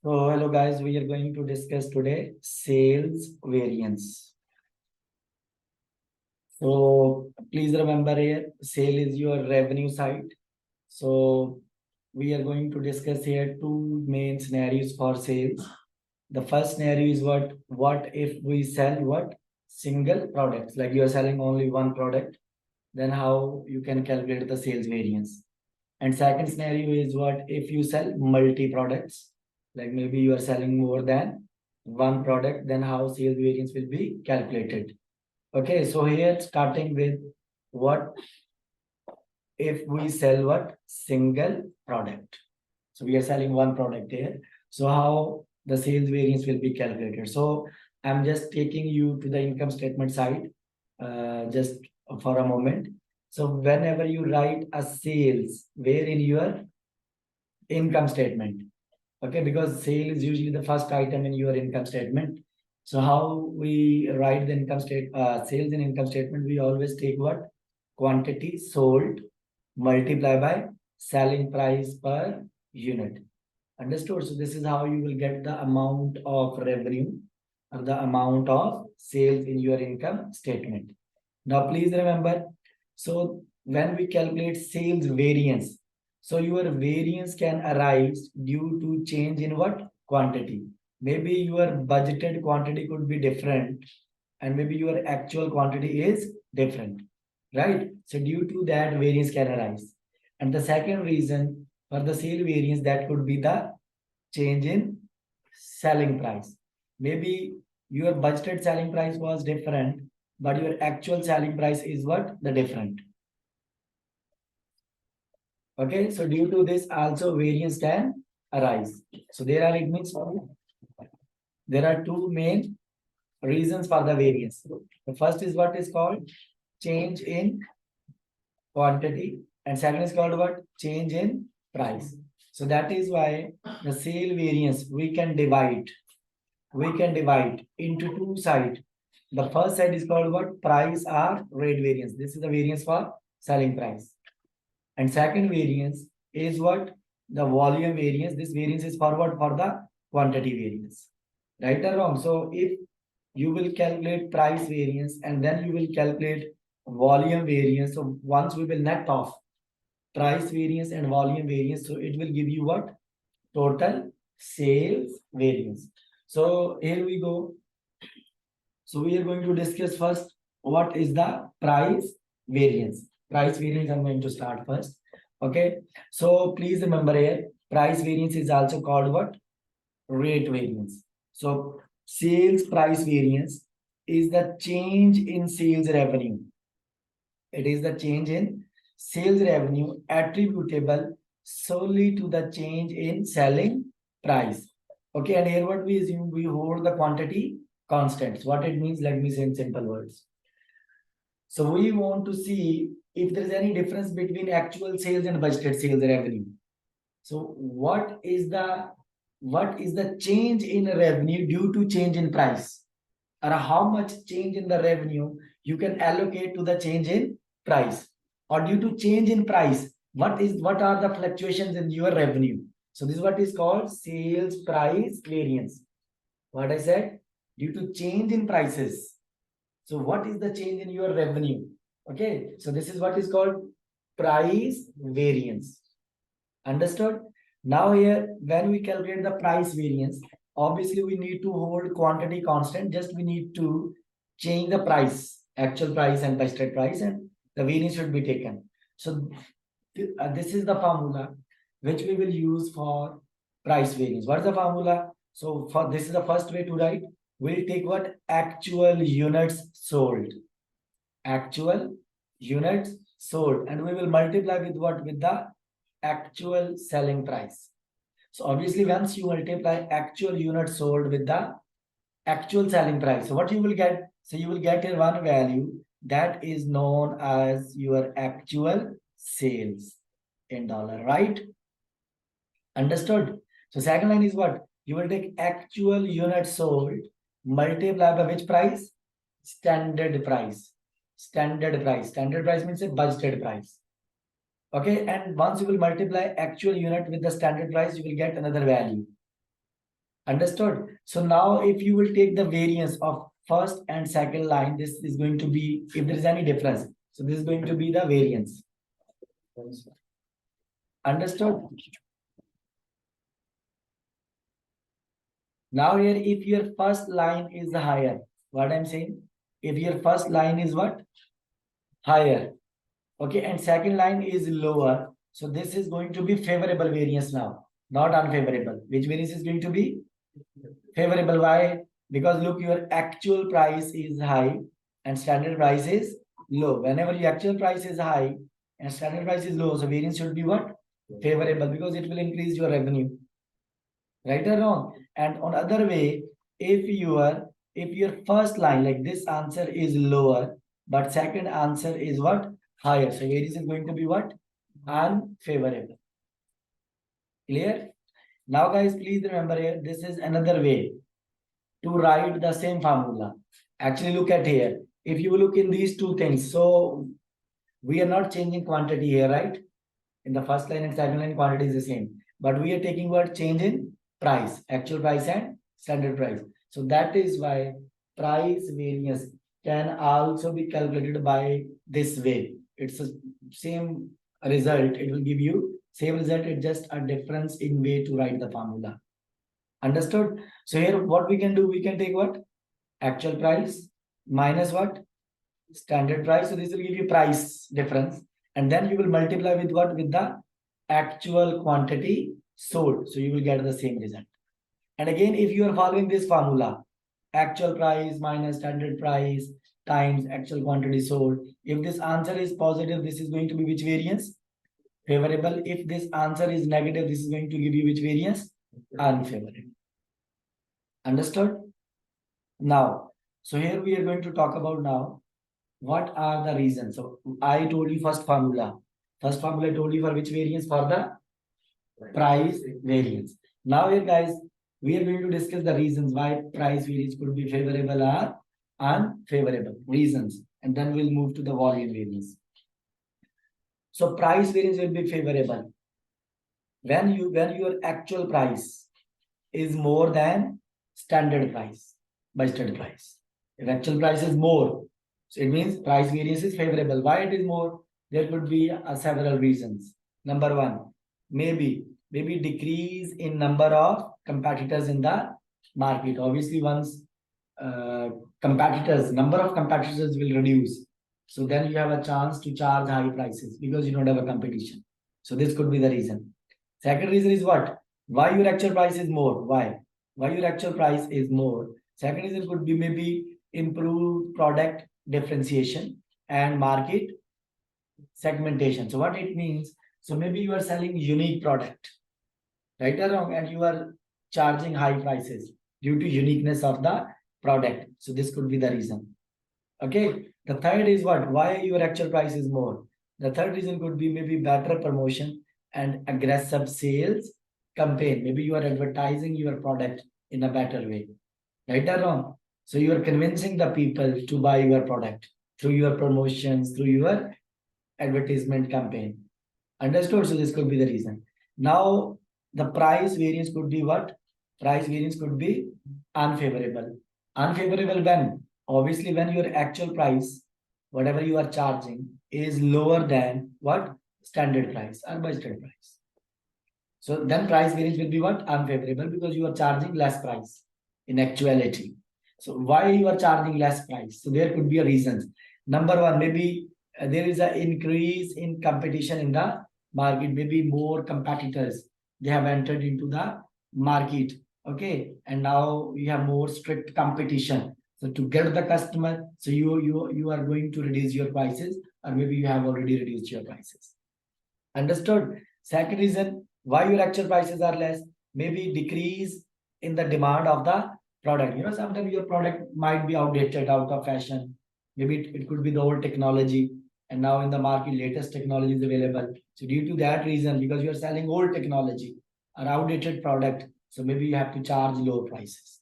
So hello guys, we are going to discuss today sales variance. So please remember here, sale is your revenue side. So we are going to discuss here two main scenarios for sales. The first scenario is what if we sell single products, like you are selling only one product, then how you can calculate the sales variance. And second scenario is what if you sell multi products, like maybe you are selling more than one product, then how sales variance will be calculated. Okay, so here starting with what if we sell single product. So we are selling one product here. So how the sales variance will be calculated. So I'm just taking you to the income statement side, just for a moment. So whenever you write a sales, where in your income statement, okay, because sale is usually the first item in your income statement. So how we write the sales in income statement, we always take what quantity sold multiply by selling price per unit. Understood? So this is how you will get the amount of revenue or the amount of sales in your income statement. Now, please remember, so when we calculate sales variance, so your variance can arise due to change in what quantity. Maybe your budgeted quantity could be different and maybe your actual quantity is different, right? So due to that, variance can arise. And the second reason for the sale variance, that could be the change in selling price. Maybe your budgeted selling price was different, but your actual selling price is what the different. Okay, so due to this also variance can arise. So there are, it means there are two main reasons for the variance. The first is what is called change in quantity, and second is called what change in price. So that is why the sale variance we can divide into two sides. The first side is called what price or rate variance. This is the variance for selling price. And second variance is what the volume variance. This variance is forward for the quantity variance. Right or wrong? So if you will calculate price variance and then you will calculate volume variance. So once we will net off price variance and volume variance, so it will give you what total sales variance. So here we go. So we are going to discuss first what is the price variance. Price variance I'm going to start first. Okay. So please remember here, price variance is also called what? Rate variance. So sales price variance is the change in sales revenue. It is the change in sales revenue attributable solely to the change in selling price. Okay, and here what we assume, we hold the quantity constants. What it means, let me say in simple words. So we want to see if there is any difference between actual sales and budgeted sales revenue. So what is the change in revenue due to change in price? Or how much change in the revenue you can allocate to the change in price? Or due to change in price, what are the fluctuations in your revenue? So this is what is called sales price variance. What I said, due to change in prices. So what is the change in your revenue? Okay, so this is what is called price variance. Understood? Now here, when we calculate the price variance, obviously we need to hold quantity constant. Just we need to change the price, actual price and budgeted price, and the variance should be taken. So this is the formula which we will use for price variance. What is the formula? So for this is the first way to write. We'll take what actual units sold. Actual units sold, and we will multiply with what? With the actual selling price. So obviously once you multiply actual units sold with the actual selling price, so what you will get? So you will get here one value that is known as your actual sales in dollar, right? Understood? So second line is what? You will take actual units sold multiply by which price? Standard price. Standard price. Standard price means a budgeted price. Okay, and once you will multiply actual unit with the standard price, you will get another value. Understood? So now if you will take the variance of first and second line, this is going to be, if there is any difference, so this is going to be the variance. Understood? Now here, if your first line is higher, what I'm saying, if your first line is what? Higher. Okay, and second line is lower. So this is going to be favorable variance now, not unfavorable. Which variance is going to be? Favorable. Why? Because look, your actual price is high and standard price is low. Whenever your actual price is high and standard price is low, so variance should be what? Favorable, because it will increase your revenue. Right or wrong? And on other way, if your first line, like this answer is lower, but second answer is what? Higher. So variance is going to be what? Unfavorable. Clear? Now guys, please remember here, this is another way to write the same formula. Actually, look at here. If you look in these two things, so we are not changing quantity here, right? In the first line and second line, quantity is the same. But we are taking what? Change in price, actual price and standard price. So that is why price variance can also be calculated by this way. It's the same result. It will give you same result. It's just a difference in way to write the formula. Understood? So here what we can do, we can take what? Actual price minus what? Standard price. So this will give you price difference. And then you will multiply with what? With the actual quantity sold. So you will get the same result. And again, if you are following this formula, actual price minus standard price times actual quantity sold. If this answer is positive, this is going to be which variance? Favorable. If this answer is negative, this is going to give you which variance? Unfavorable. Understood? Now, so here we are going to talk about now what are the reasons. So I told you first formula. First formula I told you for which variance? For the price variance. Now here guys, we are going to discuss the reasons why price variance could be favorable or unfavorable. Reasons. And then we'll move to the volume variance. So price variance will be favorable when your actual price is more than standard price, budgeted price. If actual price is more, so it means price variance is favorable. Why it is more? There could be several reasons. Number one, maybe decrease in number of competitors in the market. Obviously, once number of competitors will reduce, so then you have a chance to charge high prices because you don't have a competition. So this could be the reason. Second reason is what? Why your actual price is more? Why your actual price is more? Second reason could be maybe improved product differentiation and market segmentation. So what it means? So maybe you are selling unique product, right or wrong, and you are charging high prices due to uniqueness of the product. So this could be the reason. Okay. The third is what? Why your actual price is more? The third reason could be maybe better promotion and aggressive sales campaign. Maybe you are advertising your product in a better way, right or wrong? So you are convincing the people to buy your product through your promotions, through your advertisement campaign. Understood? So this could be the reason. Now, the price variance could be what? Price variance could be unfavorable. Unfavorable when? Obviously, when your actual price, whatever you are charging, is lower than what? Standard price or budgeted price. So then price variance will be what? Unfavorable, because you are charging less price in actuality. So why you are charging less price? So there could be a reasons. Number one, maybe there is an increase in competition in the market. Maybe more competitors, they have entered into the market. Okay. And now we have more strict competition. So to get the customer, so you are going to reduce your prices, or maybe you have already reduced your prices. Understood? Second reason why your actual prices are less, maybe decrease in the demand of the product. Sometimes your product might be outdated, out of fashion. Maybe it could be the old technology, and now in the market, latest technology is available. So due to that reason, because you are selling old technology or outdated product, so maybe you have to charge low prices.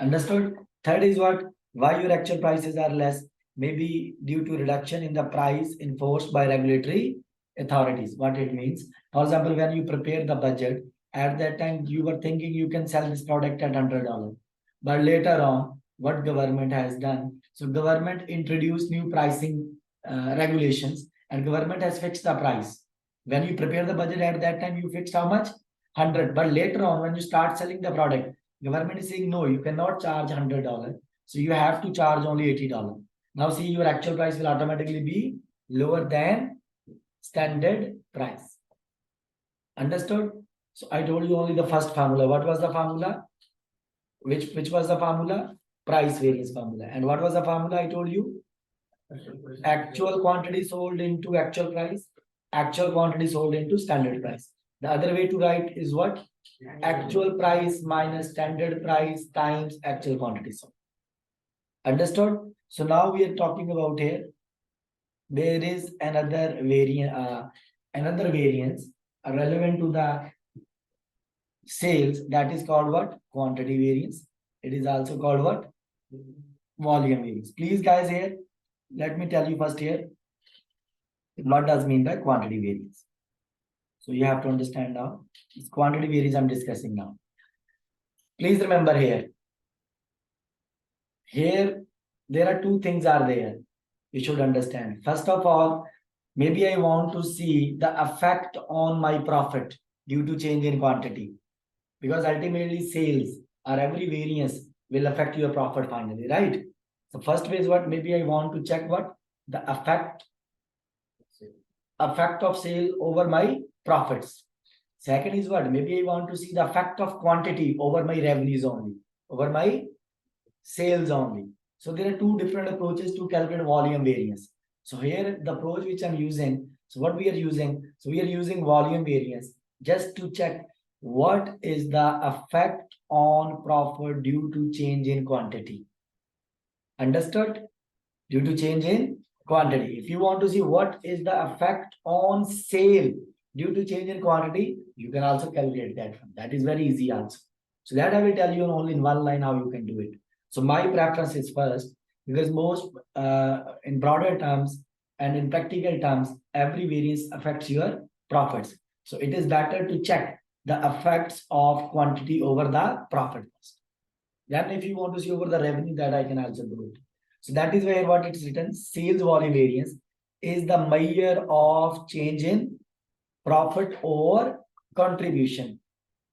Understood? Third is what? Why your actual prices are less? Maybe due to reduction in the price enforced by regulatory authorities. What it means? For example, when you prepare the budget, At that time, you were thinking you can sell this product at $100. But later on, what government has done? So government introduced new pricing regulations, and government has fixed the price. When you prepare the budget at that time, you fixed how much? 100. But later on, when you start selling the product, government is saying, no, you cannot charge $100. So you have to charge only $80. Now see, your actual price will automatically be lower than standard price. Understood? So I told you only the first formula. What was the formula? Which was the formula? Price variance formula. And what was the formula I told you? Actual quantity sold into actual price. Actual quantity sold into standard price. The other way to write is what? Actual price minus standard price times actual quantity sold. Understood? So now we are talking about here. There is another variance relevant to the sales, that is called what? Quantity variance. It is also called what? Volume variance. Please guys, here let me tell you first here what does mean by quantity variance. So you have to understand now. It's quantity variance I'm discussing now. Please remember here there are two things are there you should understand. First of all, maybe I want to see the effect on my profit due to change in quantity, because ultimately sales or every variance will affect your profit finally, right? So first way is what? Maybe I want to check what? The effect of sale over my profits. Second is what? Maybe I want to see the effect of quantity over my revenues only, over my sales only. So there are two different approaches to calculate volume variance. So here the approach which I'm using, so what we are using? So we are using volume variance just to check what is the effect on profit due to change in quantity. Understood? Due to change in quantity. If you want to see what is the effect on sale due to change in quantity, you can also calculate that. That is very easy also. So that I will tell you only in one line how you can do it. So my preference is first, because most in broader terms and in practical terms, every variance affects your profits. So it is better to check the effects of quantity over the profit cost. Then if you want to see over the revenue, that I can also do it. So that is where what it's written, sales volume variance is the measure of change in profit or contribution.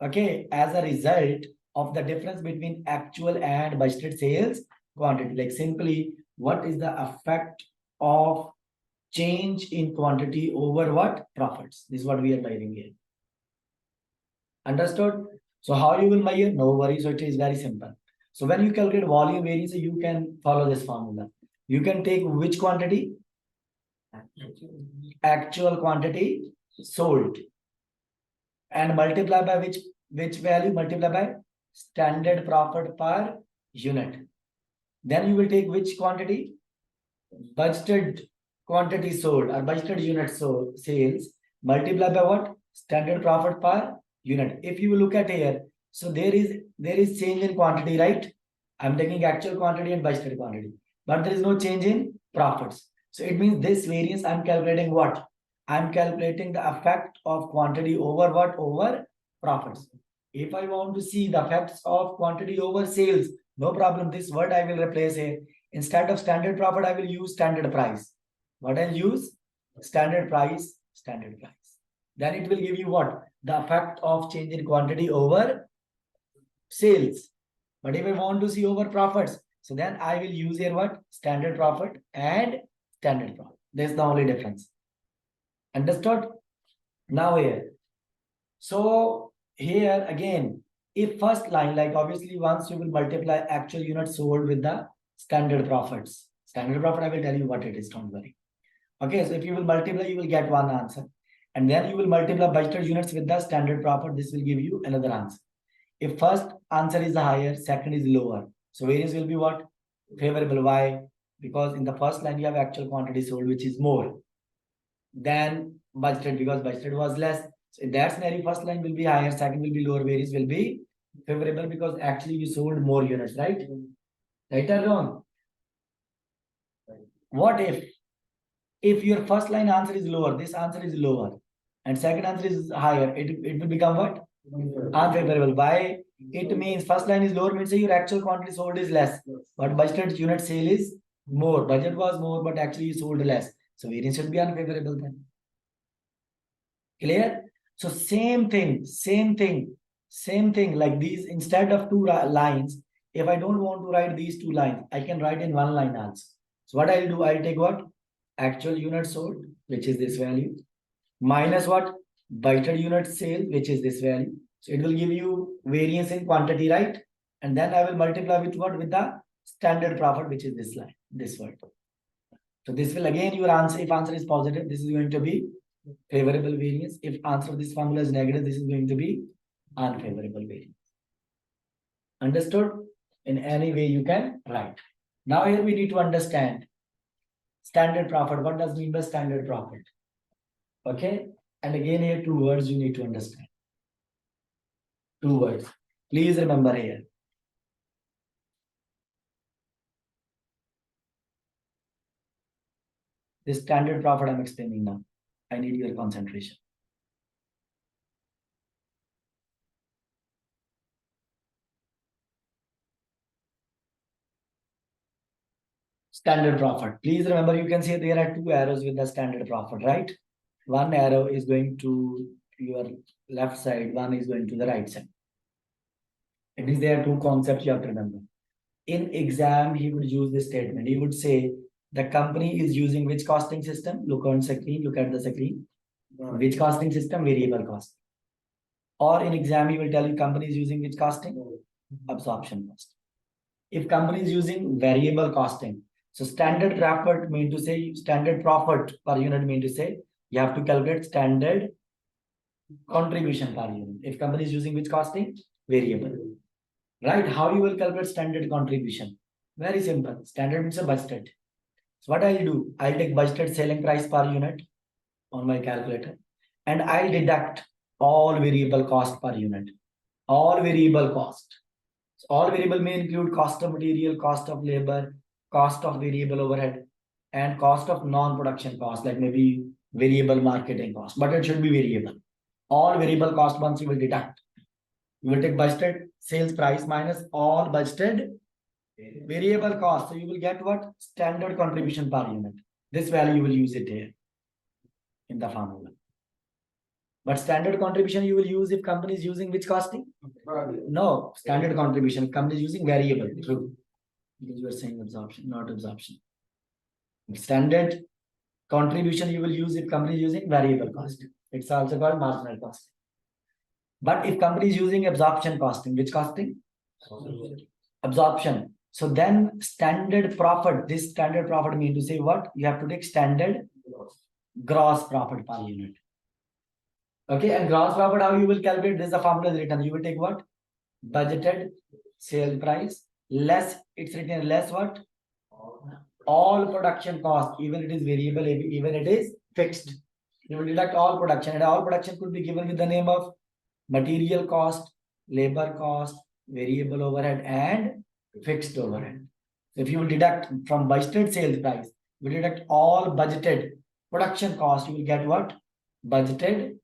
Okay, as a result of the difference between actual and budgeted sales quantity. Like simply, what is the effect of change in quantity over what? Profits. This is what we are writing here. Understood? So how you will measure? No worries. So it is very simple. So when you calculate volume variance, you can follow this formula. You can take which quantity? Actual quantity sold. And multiply by which value? Multiply by standard profit per unit. Then you will take which quantity? Budgeted quantity sold or budgeted unit sold sales. Multiply by what? Standard profit per unit. If you look at here, so there is change in quantity, right? I'm taking actual quantity and budgeted quantity, but there is no change in profits. So it means this variance I'm calculating what? I'm calculating the effect of quantity over what? Over profits. If I want to see the effects of quantity over sales, no problem. This word I will replace here. Instead of standard profit, I will use standard price. What I'll use? Standard price, standard price. Then it will give you what? The effect of change in quantity over sales. But if I want to see over profits, so then I will use here what? Standard profit and standard profit. That's the only difference. Understood? Now here. So here again, if first line, like obviously once you will multiply actual units sold with the standard profits. Standard profit, I will tell you what it is, don't worry. Okay, so if you will multiply, you will get one answer. And then you will multiply budgeted units with the standard profit. This will give you another answer. If first answer is higher, second is lower. So variance will be what? Favorable. Why? Because in the first line, you have actual quantity sold, which is more than budgeted, because budgeted was less. So in that scenario, first line will be higher, second will be lower, variance will be favorable because actually you sold more units, right? Right or wrong? What if your first line answer is lower, this answer is lower, and second answer is higher, it will become what? Unfavorable. Why? It means first line is lower, means your actual quantity sold is less, but budgeted unit sale is more. Budget was more, but actually you sold less. So variance should be unfavorable then. Clear? So same thing, like these, instead of two lines, if I don't want to write these two lines, I can write in one line also. So what I'll do, I'll take what? Actual unit sold, which is this value, minus what? Budgeted unit sale, which is this value. So it will give you variance in quantity, right? And then I will multiply with what? With the standard profit, which is this line, this word. So this will again your answer, if answer is positive, this is going to be favorable variance. If answer of this formula is negative, this is going to be unfavorable variance. Understood? In any way you can write. Now here we need to understand standard profit. What does mean by standard profit? Okay. And again here two words you need to understand. Two words. Please remember here. This standard profit I'm explaining now. I need your concentration. Standard profit. Please remember, you can see there are two arrows with the standard profit, right? One arrow is going to your left side, one is going to the right side. It means there are two concepts you have to remember. In exam, he would use this statement. He would say, the company is using which costing system? Look on screen, look at the screen. Which costing system? Variable cost. Or in exam, he will tell you company is using which costing? Absorption cost. If company is using variable costing, so standard profit mean to say, standard profit per unit mean to say, you have to calculate standard contribution per unit. If company is using which costing? Variable. Right? How you will calculate standard contribution? Very simple. Standard means a budgeted. So what I'll do, I'll take budgeted selling price per unit on my calculator, and I'll deduct all variable cost per unit. All variable cost. So all variable may include cost of material, cost of labor, cost of variable overhead, and cost of non-production cost, like maybe variable marketing cost, but it should be variable. All variable cost once you will deduct. You will take budgeted sales price minus all budgeted variable cost. So you will get what? Standard contribution per unit. This value you will use it here in the formula. But standard contribution you will use if company is using which costing? No, standard contribution. Company is using variable. True. Because you are saying absorption, not absorption. Standard contribution you will use if company is using variable cost. It's also called marginal cost. But if company is using absorption costing, which costing? Absorption. So then standard profit, this standard profit mean to say what? You have to take standard gross profit per unit. Okay, and gross profit, how you will calculate? This is the formula is written. You will take what? Budgeted sale price less, it's written less what? All production cost, even it is variable, even it is fixed. You will deduct all production, and all production could be given with the name of material cost, labor cost, variable overhead, and fixed overhead. So if you will deduct from budgeted sales price, you will deduct all budgeted production cost, you will get what? Budgeted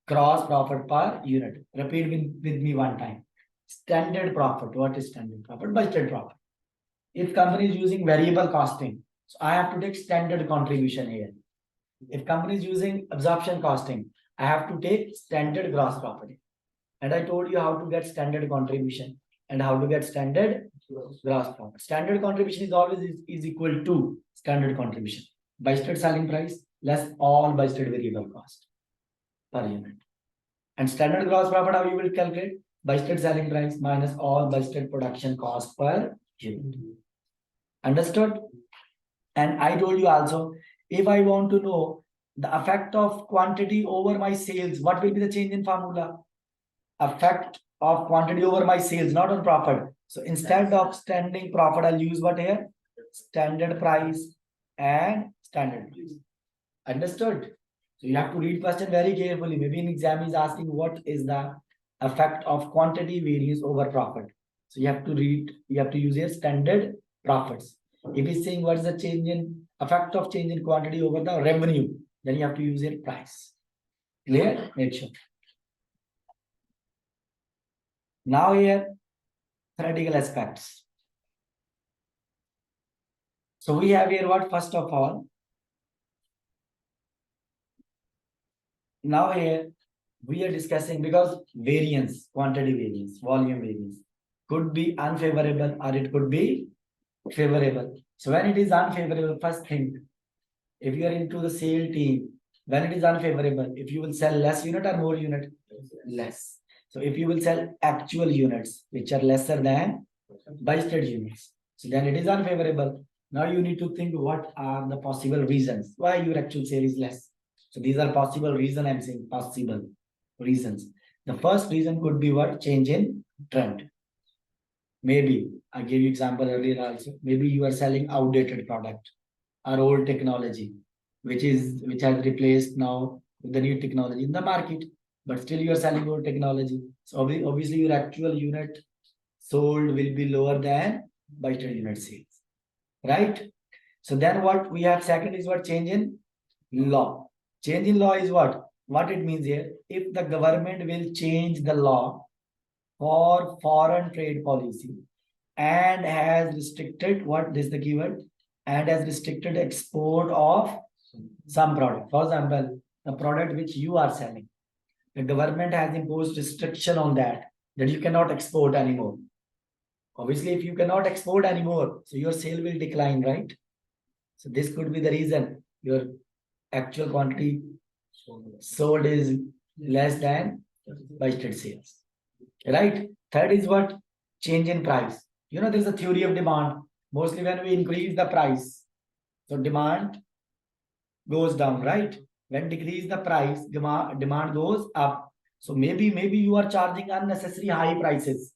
gross profit per unit. Repeat with me one time. Standard profit. What is standard profit? Budgeted profit. If company is using variable costing, so I have to take standard contribution here. If company is using absorption costing, I have to take standard gross profit. And I told you how to get standard contribution and how to get standard gross profit. Standard contribution is always is equal to standard contribution. Budgeted selling price less all budgeted variable cost per unit. And standard gross profit, how you will calculate? Budgeted selling price minus all budgeted production cost per unit. Understood? And I told you also, if I want to know the effect of quantity over my sales, what will be the change in formula? Effect of quantity over my sales, not on profit. So instead of standing profit, I'll use what here? Standard price and standard price. Understood? So you have to read question very carefully. Maybe in exam is asking what is the effect of quantity variance over profit. So you have to read, you have to use your standard profits. If it's saying what is the change in effect of change in quantity over the revenue, then you have to use your price. Clear? Make sure. Now here, theoretical aspects. So we have here what? First of all, now here we are discussing because variance, quantity variance, volume variance could be unfavorable or it could be favorable. So when it is unfavorable, first think, if you are into the sale team, when it is unfavorable, if you will sell less unit or more unit, less. So if you will sell actual units which are lesser than budgeted units, so then it is unfavorable. Now you need to think what are the possible reasons why your actual sale is less. So these are possible reasons. I'm saying possible reasons. The first reason could be what? Change in trend. Maybe I gave you example earlier also. Maybe you are selling outdated product or old technology, which has replaced now with the new technology in the market, but still you are selling old technology. So obviously your actual unit sold will be lower than budgeted unit sales, right? So then what we have second is what? Change in law. Change in law is what? What it means here? If the government will change the law for foreign trade policy and has restricted what? This is the keyword, and has restricted export of some product. For example, the product which you are selling, the government has imposed restriction on that you cannot export anymore. Obviously, if you cannot export anymore, so your sale will decline, right? So this could be the reason your actual quantity sold is less than budgeted sales, right? Third is what? Change in price. There's a theory of demand. Mostly when we increase the price, so demand goes down, right? When decrease the price, demand goes up. So maybe you are charging unnecessary high prices.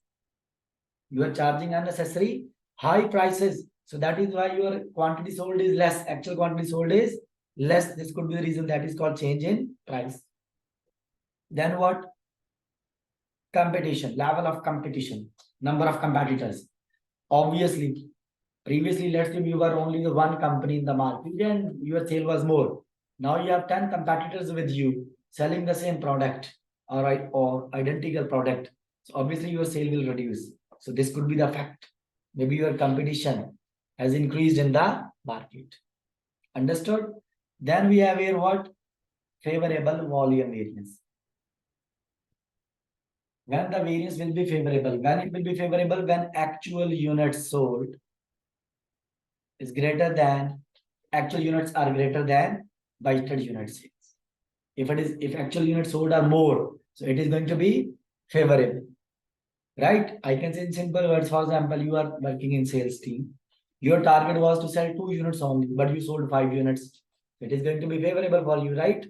You are charging unnecessary high prices. So that is why your quantity sold is less. Actual quantity sold is less. This could be the reason. That is called change in price. Then what? Competition, level of competition, number of competitors. Obviously, previously, let's say you were only the one company in the market and your sale was more. Now you have 10 competitors with you selling the same product, all right, or identical product. So obviously your sale will reduce. So this could be the fact. Maybe your competition has increased in the market. Understood? Then we have here what? Favorable volume variance. When the variance will be favorable, when it will be favorable, when actual units sold is greater than actual units are greater than budgeted unit sales. If actual units sold are more, so it is going to be favorable, right? I can say in simple words. For example, you are working in sales team. Your target was to sell 2 units only, but you sold 5 units. It is going to be favorable for you, right?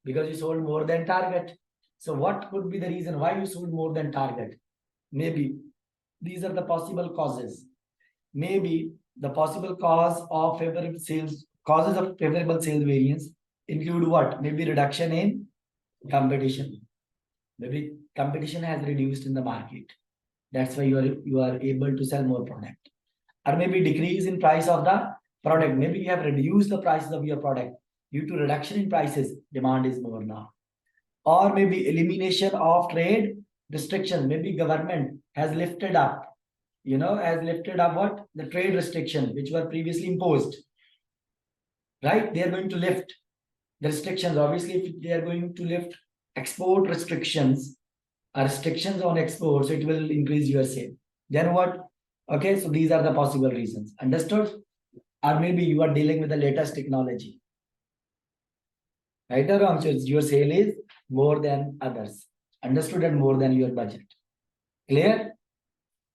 Because you sold more than target. So what could be the reason why you sold more than target? Maybe these are the possible causes. Maybe the possible causes of favorable sales variance include what? Maybe reduction in competition. Maybe competition has reduced in the market. That's why you are able to sell more product. Or maybe decrease in price of the product. Maybe you have reduced the prices of your product. Due to reduction in prices, demand is more now. Or maybe elimination of trade restrictions. Maybe government has lifted up what? The trade restrictions which were previously imposed, right? They are going to lift the restrictions. Obviously, if they are going to lift export restrictions or restrictions on exports, it will increase your sale. Then what? Okay, so these are the possible reasons. Understood? Or maybe you are dealing with the latest technology. Right or wrong? So your sale is more than others. Understood? And more than your budget. Clear?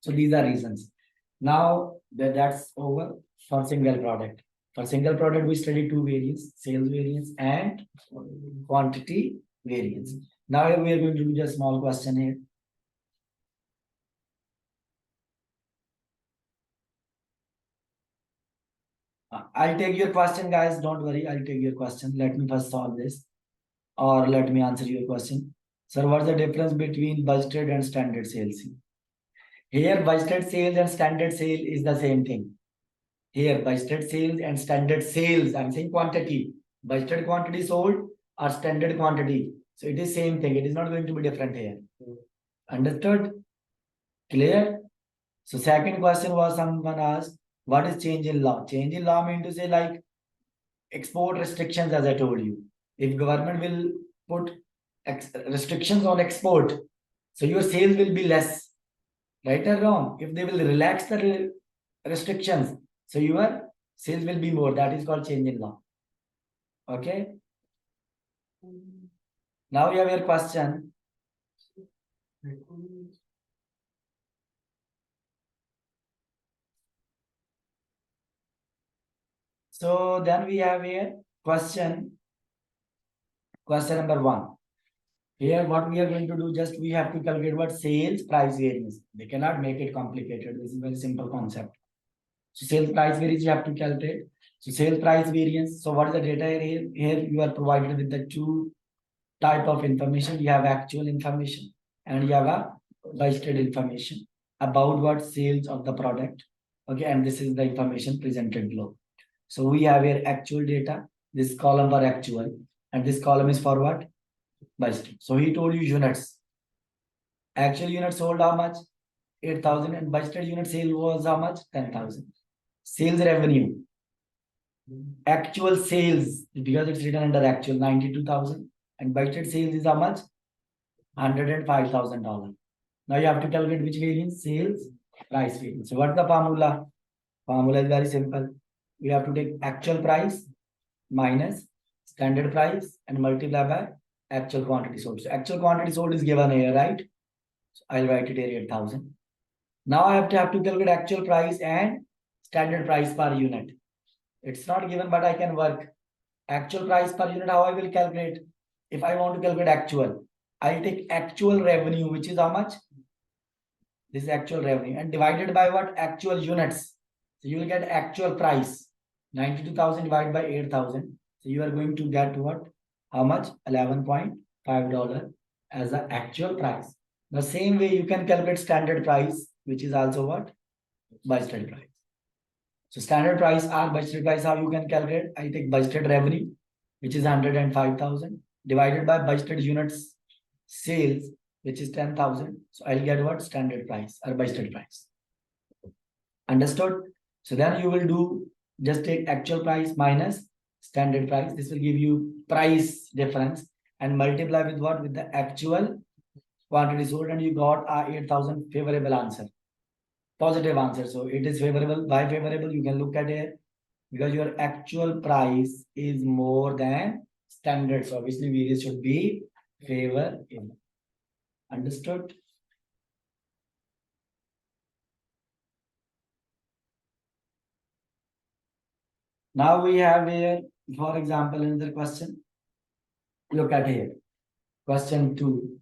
So these are reasons. Now that's over for single product. For single product, we study 2 variants, sales variance and quantity variance. Now we are going to do a small question here. I'll take your question, guys. Don't worry. I'll take your question. Let me first solve this. Or let me answer your question. Sir, what's the difference between budgeted and standard sales? Here, budgeted sales and standard sale is the same thing. Here, budgeted sales and standard sales, I'm saying quantity. Budgeted quantity sold or standard quantity. So it is same thing. It is not going to be different here. Understood? Clear? So second question was someone asked, what is change in law? Change in law mean to say like export restrictions, as I told you. If government will put restrictions on export, so your sales will be less, right or wrong? If they will relax the restrictions, so your sales will be more. That is called change in law. Okay. Now you have your question. So then we have here question number 1. Here what we are going to do, just we have to calculate what sales price variance. They cannot make it complicated. This is very simple concept. So sales price variance you have to calculate. So sales price variance. So what is the data here? Here you are provided with the two type of information. You have actual information and you have a budgeted information about what sales of the product. Okay, and this is the information presented below. So we have here actual data. This column for actual, and this column is for what? Budgeted. So he told you units. Actual units sold how much? 8,000, and budgeted unit sale was how much? 10,000. Sales revenue. Actual sales, because it's written under actual, 92,000, and budgeted sales is how much? $105,000. Now you have to calculate which variance? Sales price variance. So what's the formula? Formula is very simple. We have to take actual price minus standard price and multiply by actual quantity sold. So actual quantity sold is given here, right? So I'll write it here 8,000. Now I have to calculate actual price and standard price per unit. It's not given, but I can work. Actual price per unit, how I will calculate? If I want to calculate actual, I'll take actual revenue, which is how much? This is actual revenue, and divided by what? Actual units. So you will get actual price. 92,000 divided by 8,000. So you are going to get what? How much? $11.5 as the actual price. The same way you can calculate standard price, which is also what? Budgeted price. So standard price or budgeted price, how you can calculate? I take budgeted revenue, which is 105,000, divided by budgeted units sales, which is 10,000. So I'll get what? Standard price or budgeted price. Understood? So then you will do, just take actual price minus standard price. This will give you price difference and multiply with what? With the actual quantity sold, and you got a 8,000 favorable answer. Positive answer. So it is favorable. Why favorable? You can look at it because your actual price is more than standard. So obviously variance should be favorable. Understood? Now we have here, for example, another question. Look at here. Question 2.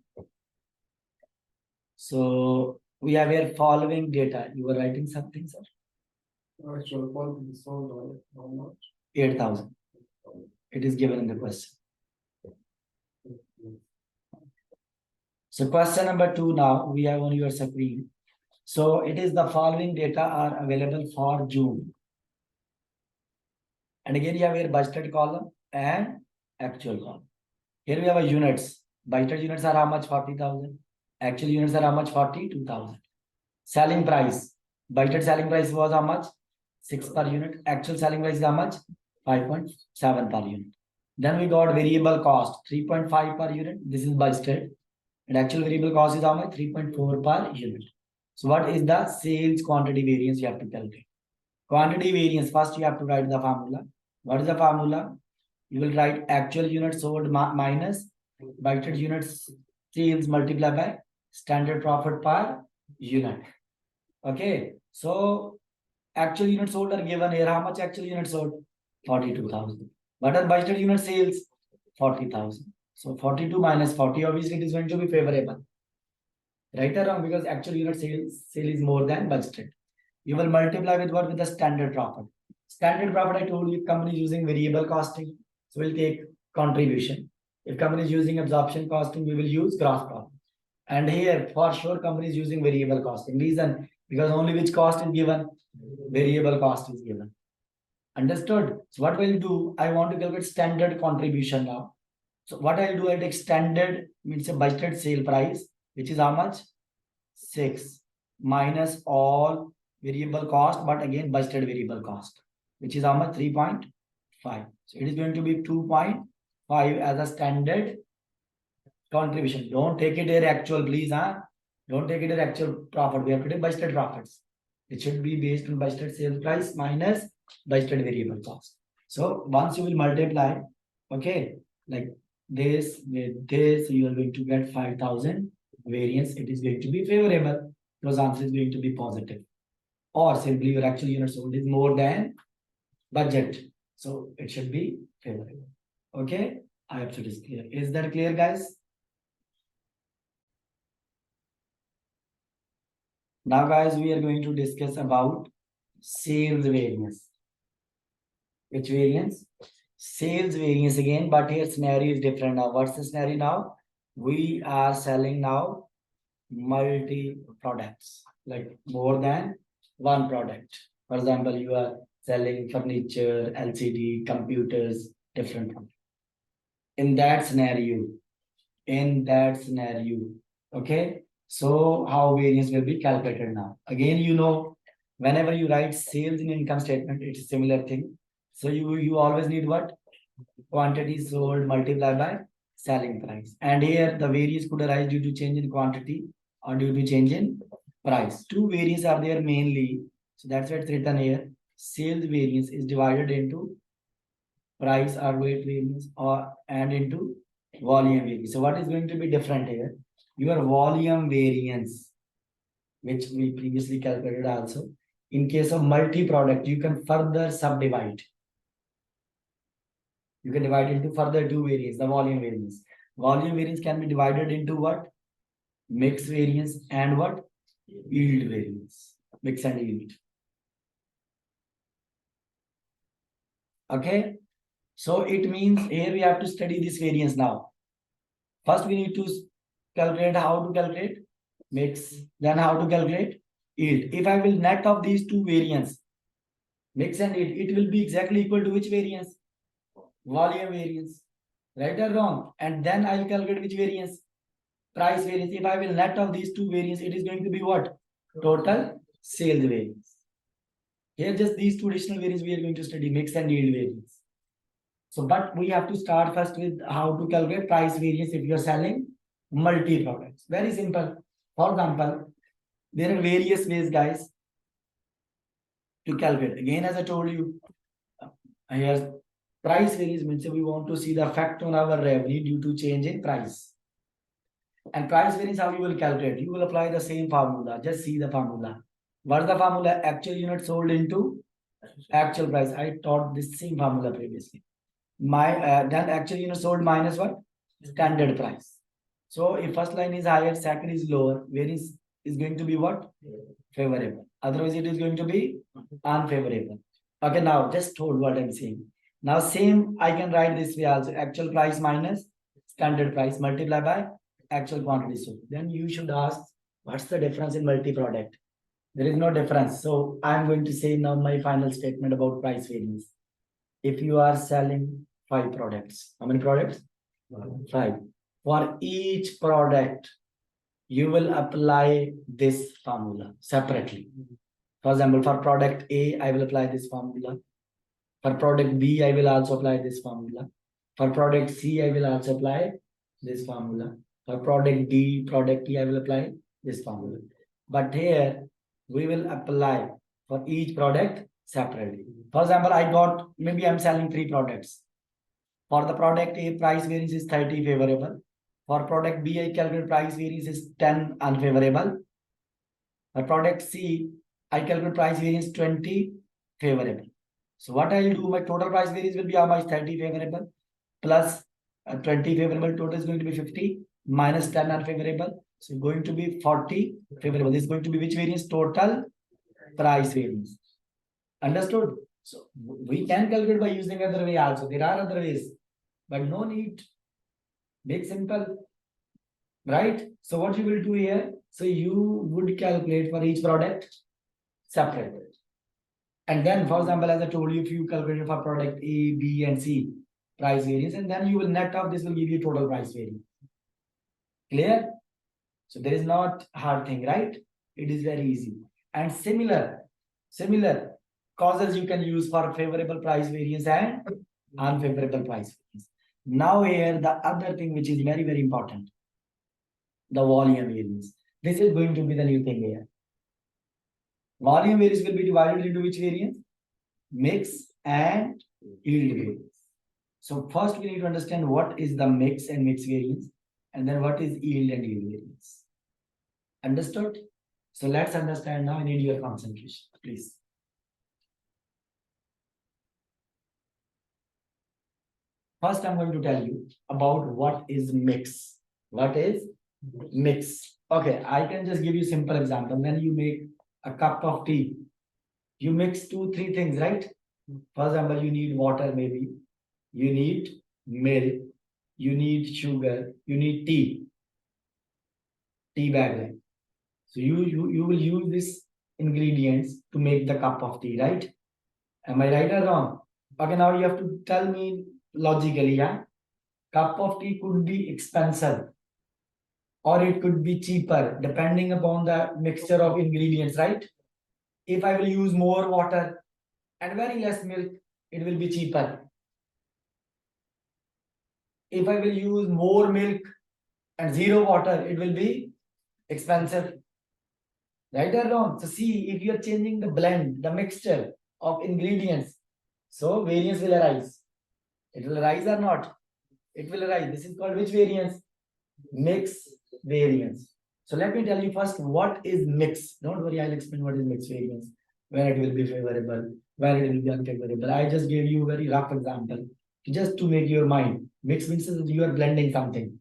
So we have here following data. You were writing something, sir? Actual quantity sold how much? 8,000. It is given in the question. So question number 2 now, we have on your screen. So it is the following data are available for June. And again, you have here budgeted column and actual column. Here we have a units. Budgeted units are how much? 40,000. Actual units are how much? 42,000. Selling price. Budgeted selling price was how much? 6 per unit. Actual selling price is how much? 5.7 per unit. Then we got variable cost, 3.5 per unit. This is budgeted. And actual variable cost is how much? 3.4 per unit. So what is the sales quantity variance you have to calculate? Quantity variance, first you have to write the formula. What is the formula? You will write actual units sold minus budgeted units sales multiplied by standard profit per unit. Okay, so actual units sold are given here. How much actual units sold? 42,000. What are budgeted unit sales? 40,000. So 42 minus 40, obviously it is going to be favorable. Right or wrong? Because actual unit sale is more than budgeted. You will multiply with what? With the standard profit. Standard profit, I told you, company is using variable costing. So we'll take contribution. If company is using absorption costing, we will use gross profit. And here, for sure, company is using variable costing. Reason, because only which cost is given? Variable cost is given. Understood? So what we'll do, I want to calculate standard contribution now. So what I'll do, I'll take standard, means a budgeted sale price, which is how much? 6 minus all variable cost, but again budgeted variable cost, which is how much? 3.5. So it is going to be 2.5 as a standard contribution. Don't take it here actual, please, huh? Don't take it here actual profit. We have to take budgeted profits. It should be based on budgeted sales price minus budgeted variable cost. So once you will multiply, okay, like this with this, you are going to get 5,000 variance. It is going to be favorable because answer is going to be positive. Or simply your actual unit sold is more than budget. So it should be favorable. Okay, I hope it is clear. Is that clear, guys? Now, guys, we are going to discuss about sales variance. Which variance? Sales variance again, but here scenario is different now. What's the scenario now? We are selling now multi products, like more than one product. For example, you are selling furniture, LCD, computers, different products. In that scenario, okay, so how variance will be calculated now? Again, you know, whenever you write sales in income statement, it's a similar thing. So you always need what? Quantity sold multiplied by selling price. And here the variance could arise due to change in quantity or due to change in price. Two variants are there mainly. So that's why it's written here. Sales variance is divided into price or weight variance and into volume variance. So what is going to be different here? Your volume variance, which we previously calculated also. In case of multi-product, you can further subdivide. You can divide into further two variants, the volume variance. Volume variance can be divided into what? Mix variance and what? Yield variance. Mix and yield. Okay. So it means here we have to study this variance now. First, we need to calculate how to calculate mix, then how to calculate yield. If I will net off these two variants, mix and yield, it will be exactly equal to which variance? Volume variance. Right or wrong? And then I will calculate which variance? Price variance. If I will net off these two variants, it is going to be what? Total sales variance. Here just these two additional variants we are going to study, mix and yield variance. So, but we have to start first with how to calculate price variance if you are selling multi-products. Very simple. For example, there are various ways, guys, to calculate. Again, as I told you, here price variance means we want to see the effect on our revenue due to change in price. And price variance, how you will calculate? You will apply the same formula. Just see the formula. What is the formula? Actual unit sold into actual price. I taught this same formula previously. Then actual unit sold minus what? Standard price. So if first line is higher, second is lower, variance is going to be what? Favorable. Otherwise, it is going to be unfavorable. Okay, now just hold what I'm saying. Now same I can write this way also. Actual price minus standard price multiplied by actual quantity sold. Then you should ask, what's the difference in multi-product? There is no difference. So I'm going to say now my final statement about price variance. If you are selling 5 products, how many products? 5. For each product, you will apply this formula separately. For example, for product A, I will apply this formula. For product B, I will also apply this formula. For product C, I will also apply this formula. For product D, product E, I will apply this formula. But here, we will apply for each product separately. For example, maybe I'm selling 3 products. For the product A, price variance is 30 favorable. For product B, I calculate price variance is 10 unfavorable. For product C, I calculate price variance 20 favorable. So what I will do, my total price variance will be how much? 30 favorable plus 20 favorable. Total is going to be 50 minus 10 unfavorable. So going to be 40 favorable. This is going to be which variance? Total price variance. Understood? So we can calculate by using other way also. There are other ways, but no need. Make simple, right? So what you will do here? So you would calculate for each product separately. And then, for example, as I told you, if you calculate for product A, B, and C price variance, and then you will net off, this will give you total price variance. Clear? So there is not hard thing, right? It is very easy. And similar causes you can use for favorable price variance and unfavorable price variance. Now here the other thing which is very, very important, the volume variance. This is going to be the new thing here. Volume variance will be divided into which variance? Mix and yield variance. So first we need to understand what is the mix and mix variance, and then what is yield and yield variance. Understood? So let's understand now. I need your concentration, please. First, I'm going to tell you about what is mix. What is mix? Okay, I can just give you simple example. When you make a cup of tea, you mix 2-3 things, right? For example, you need water, maybe. You need milk. You need sugar. You need tea. Tea bag, right? So you will use these ingredients to make the cup of tea, right? Am I right or wrong? Okay, now you have to tell me logically, yeah? Cup of tea could be expensive or it could be cheaper depending upon the mixture of ingredients, right? If I will use more water and very less milk, it will be cheaper. If I will use more milk and zero water, it will be expensive. Right or wrong? So see, if you are changing the blend, the mixture of ingredients, so variance will arise. It will arise or not? It will arise. This is called which variance? Mix variance. So let me tell you first what is mix. Don't worry, I'll explain what is mix variance, when it will be favorable, when it will be unfavorable. I just gave you a very rough example just to make your mind. Mix means you are blending something.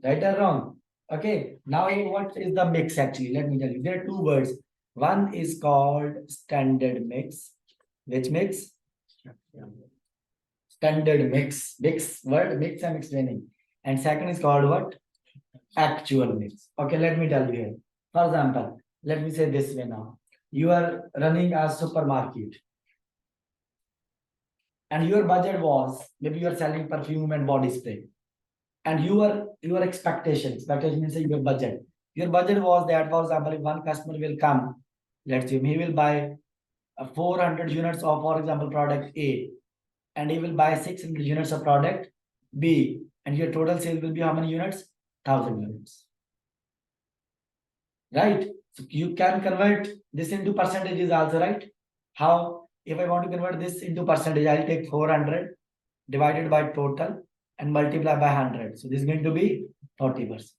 Right or wrong? Okay. Now what is the mix actually? Let me tell you. There are two words. One is called standard mix. Which mix? Standard mix. Mix word mix I'm explaining. And second is called what? Actual mix. Okay, let me tell you here. For example, let me say this way now. You are running a supermarket and your budget was, maybe you are selling perfume and body spray, and your expectation means your budget. Your budget was that, for example, if one customer will come, let's say he will buy 400 units of, for example, product A, and he will buy 600 units of product B, and your total sale will be how many units? 1000 units. Right? So you can convert this into percentages also, right? How? If I want to convert this into percentage, I'll take 400 divided by total and multiply by 100. So this is going to be 40%.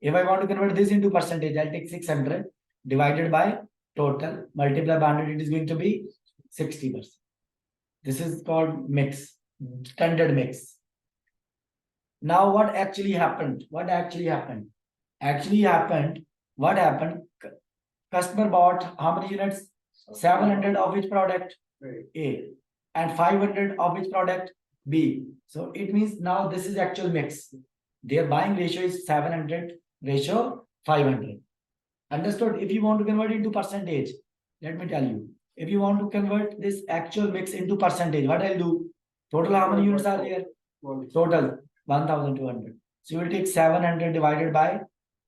If I want to convert this into percentage, I'll take 600 divided by total, multiply by 100, it is going to be 60%. This is called mix, standard mix. Now what actually happened? What happened? What happened? Customer bought how many units? 700 of which product? A. And 500 of which product? B. So it means now this is actual mix. Their buying ratio is 700 ratio 500. Understood? If you want to convert into percentage, let me tell you. If you want to convert this actual mix into percentage, what I'll do? Total how many units are there? Total 1200. So you will take 700 divided by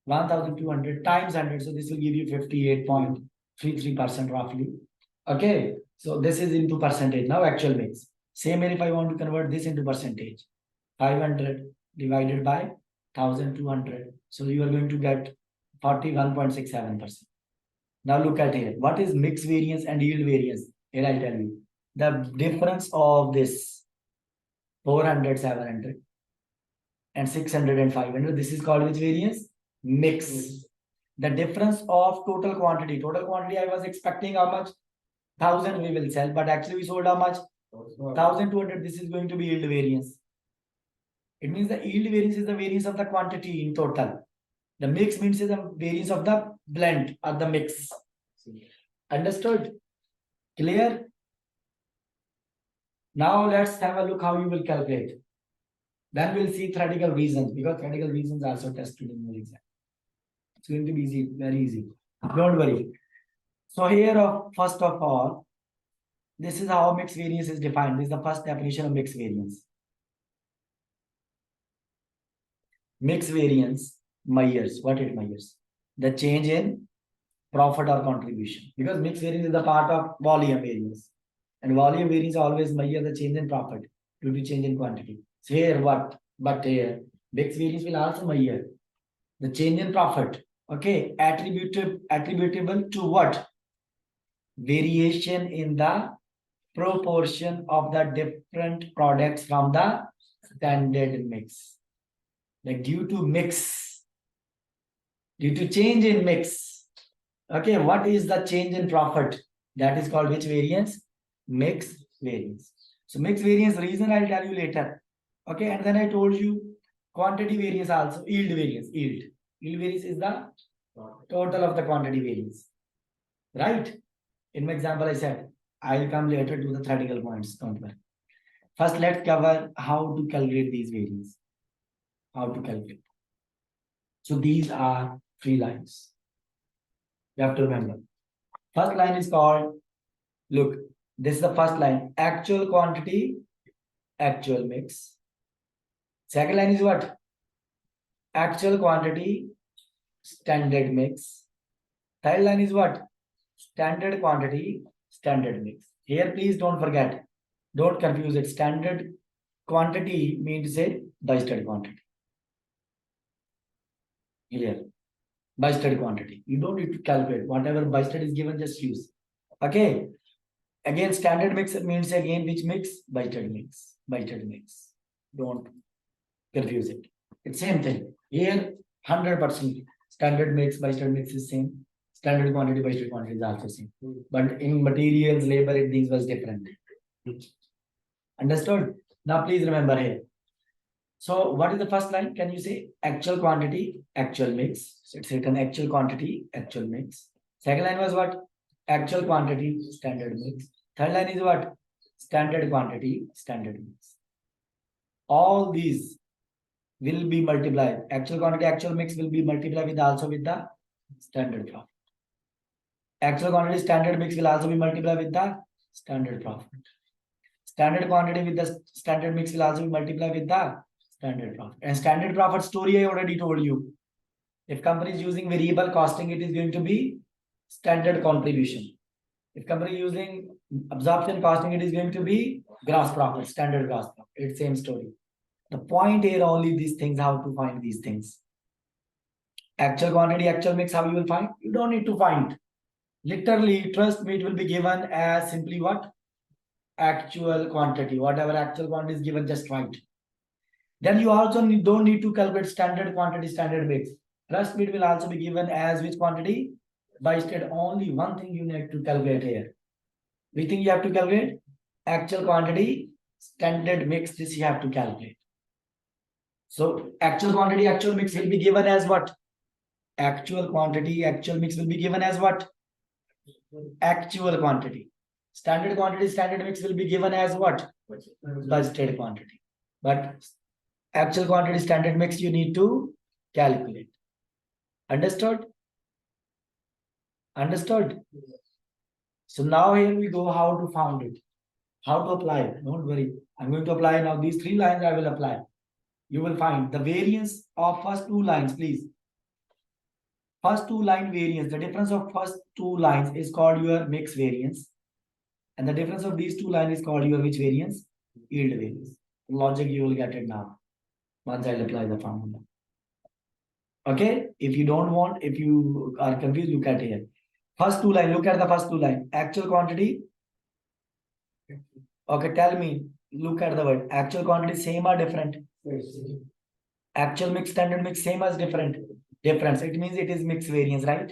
1200 times 100. So this will give you 58.33% roughly. Okay. So this is into percentage. Now actual mix. Same way if I want to convert this into percentage. 500 divided by 1200. So you are going to get 41.67%. Now look at here. What is mix variance and yield variance? Here I'll tell you. The difference of this 400, 700 and 600 and 500. This is called which variance? Mix. The difference of total quantity. Total quantity I was expecting how much? 1000 we will sell, but actually we sold how much? 1200. This is going to be yield variance. It means the yield variance is the variance of the quantity in total. The mix means is the variance of the blend or the mix. Understood? Clear? Now let's have a look how you will calculate. Then we'll see theoretical reasons, because theoretical reasons are also tested in your exam. It's going to be easy, very easy. Don't worry. So here, first of all, this is how mixed variance is defined. This is the first definition of mixed variance. Mixed variance measures? What it measures? The change in profit or contribution. Because mix variance is the part of volume variance. And volume variance always measure the change in profit due to change in quantity. So here what? But here mix variance will also measure the change in profit. Okay, attributable to what? Variation in the proportion of the different products from the standard mix. Like due to change in mix. Okay, what is the change in profit? That is called which variance? Mix variance. So mix variance reason I'll tell you later. Okay, and then I told you quantity variance also, yield variance, yield. Yield variance is the total of the quantity variance. Right? In my example, I said, I'll come later to the theoretical points. Don't worry. First, let's cover how to calculate these variance. How to calculate. So these are 3 lines. You have to remember. First line is called, look, this is the first line, actual quantity, actual mix. Second line is what? Actual quantity, standard mix. Third line is what? Standard quantity, standard mix. Here, please don't forget. Don't confuse it. Standard quantity means say budgeted quantity. Here, budgeted quantity. You don't need to calculate. Whatever budgeted is given, just use. Okay. Again, standard mix means again which mix? Budgeted mix. Budgeted mix. Don't confuse it. It's same thing. Here, 100% standard mix, budgeted mix is same. Standard quantity, budgeted quantity is also same. But in materials, labor, these was different. Understood? Now, please remember here. So, what is the first line? Can you say actual quantity, actual mix? So, it's written actual quantity, actual mix. Second line was what? Actual quantity, standard mix. Third line is what? Standard quantity, standard mix. All these will be multiplied. Actual quantity, actual mix will be multiplied with also with the standard profit. Actual quantity, standard mix will also be multiplied with the standard profit. Standard quantity with the standard mix will also be multiplied with the standard profit. And standard profit story I already told you. If company is using variable costing, it is going to be standard contribution. If company is using absorption costing, it is going to be gross profit, standard gross profit. It's same story. The point here only these things, how to find these things. Actual quantity, actual mix, how you will find? You don't need to find. Literally, trust me, it will be given as simply what? Actual quantity. Whatever actual quantity is given, just write. Then you also don't need to calculate standard quantity, standard mix. Trust me, it will also be given as which quantity? Budgeted. Only one thing you need to calculate here. Which thing you have to calculate? Actual quantity, standard mix. This you have to calculate. So actual quantity, actual mix will be given as what? Actual quantity, actual mix will be given as what? Actual quantity. Standard quantity, standard mix will be given as what? Budgeted quantity. But actual quantity, standard mix you need to calculate. Understood? Understood? So now here we go how to found it. How to apply it. Don't worry. I'm going to apply now. These 3 lines I will apply. You will find the variance of first 2 lines, please. First 2 line variance. The difference of first 2 lines is called your mix variance. And the difference of these 2 lines is called your which variance? Yield variance. Logic you will get it now. Once I'll apply the formula. Okay? If you don't want, if you are confused, look at here. First 2 line, look at the first 2 line. Actual quantity. Okay, tell me. Look at the word. Actual quantity same or different? Actual mix, standard mix same as different? Difference. It means it is mix variance, right?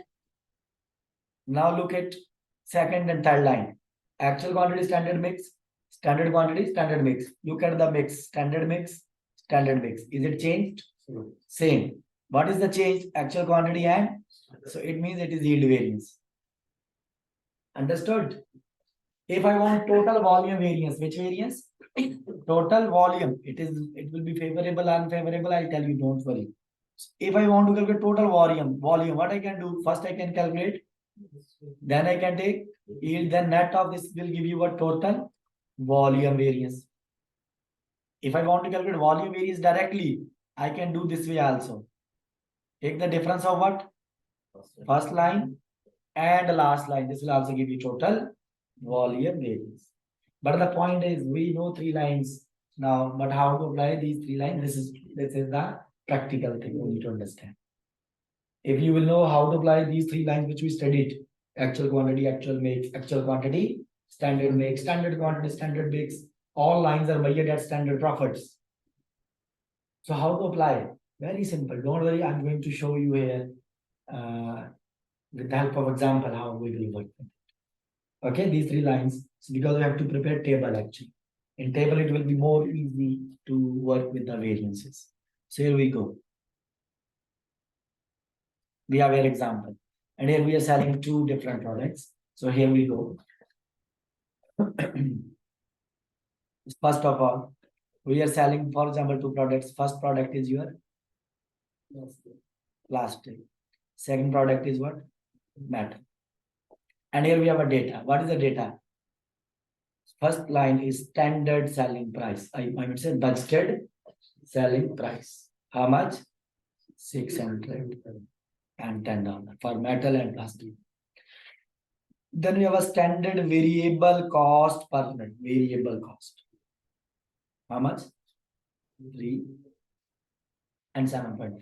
Now look at second and third line. Actual quantity, standard mix. Standard quantity, standard mix. Look at the mix. Standard mix, standard mix. Is it changed? Same. What is the change? Actual quantity and so it means it is yield variance. Understood? If I want total volume variance, which variance? Total volume. It will be favorable, unfavorable. I'll tell you, don't worry. If I want to calculate total volume, what I can do? First I can calculate. Then I can take yield, then net of this will give you a total volume variance. If I want to calculate volume variance directly, I can do this way also. Take the difference of what? First line and the last line. This will also give you total volume variance. But the point is, we know 3 lines now, but how to apply these 3 lines? This is the practical thing we need to understand. If you will know how to apply these 3 lines which we studied, actual quantity, actual makes, actual quantity, standard makes, standard quantity, standard makes, all lines are measured at standard profits. So how to apply? Very simple. Don't worry, I'm going to show you here with the help of example how we will work with it. Okay, these 3 lines. So because we have to prepare table actually. In table, it will be more easy to work with the variances. So here we go. We have an example. And here we are selling 2 different products. So here we go. First of all, we are selling, for example, 2 products. First product is your plastic. Second product is what? Metal. And here we have a data. What is the data? First line is standard selling price. I would say budgeted selling price. How much? $610 for metal and plastic. Then we have a standard variable cost per unit. Variable cost. How much? 3 and 7.5.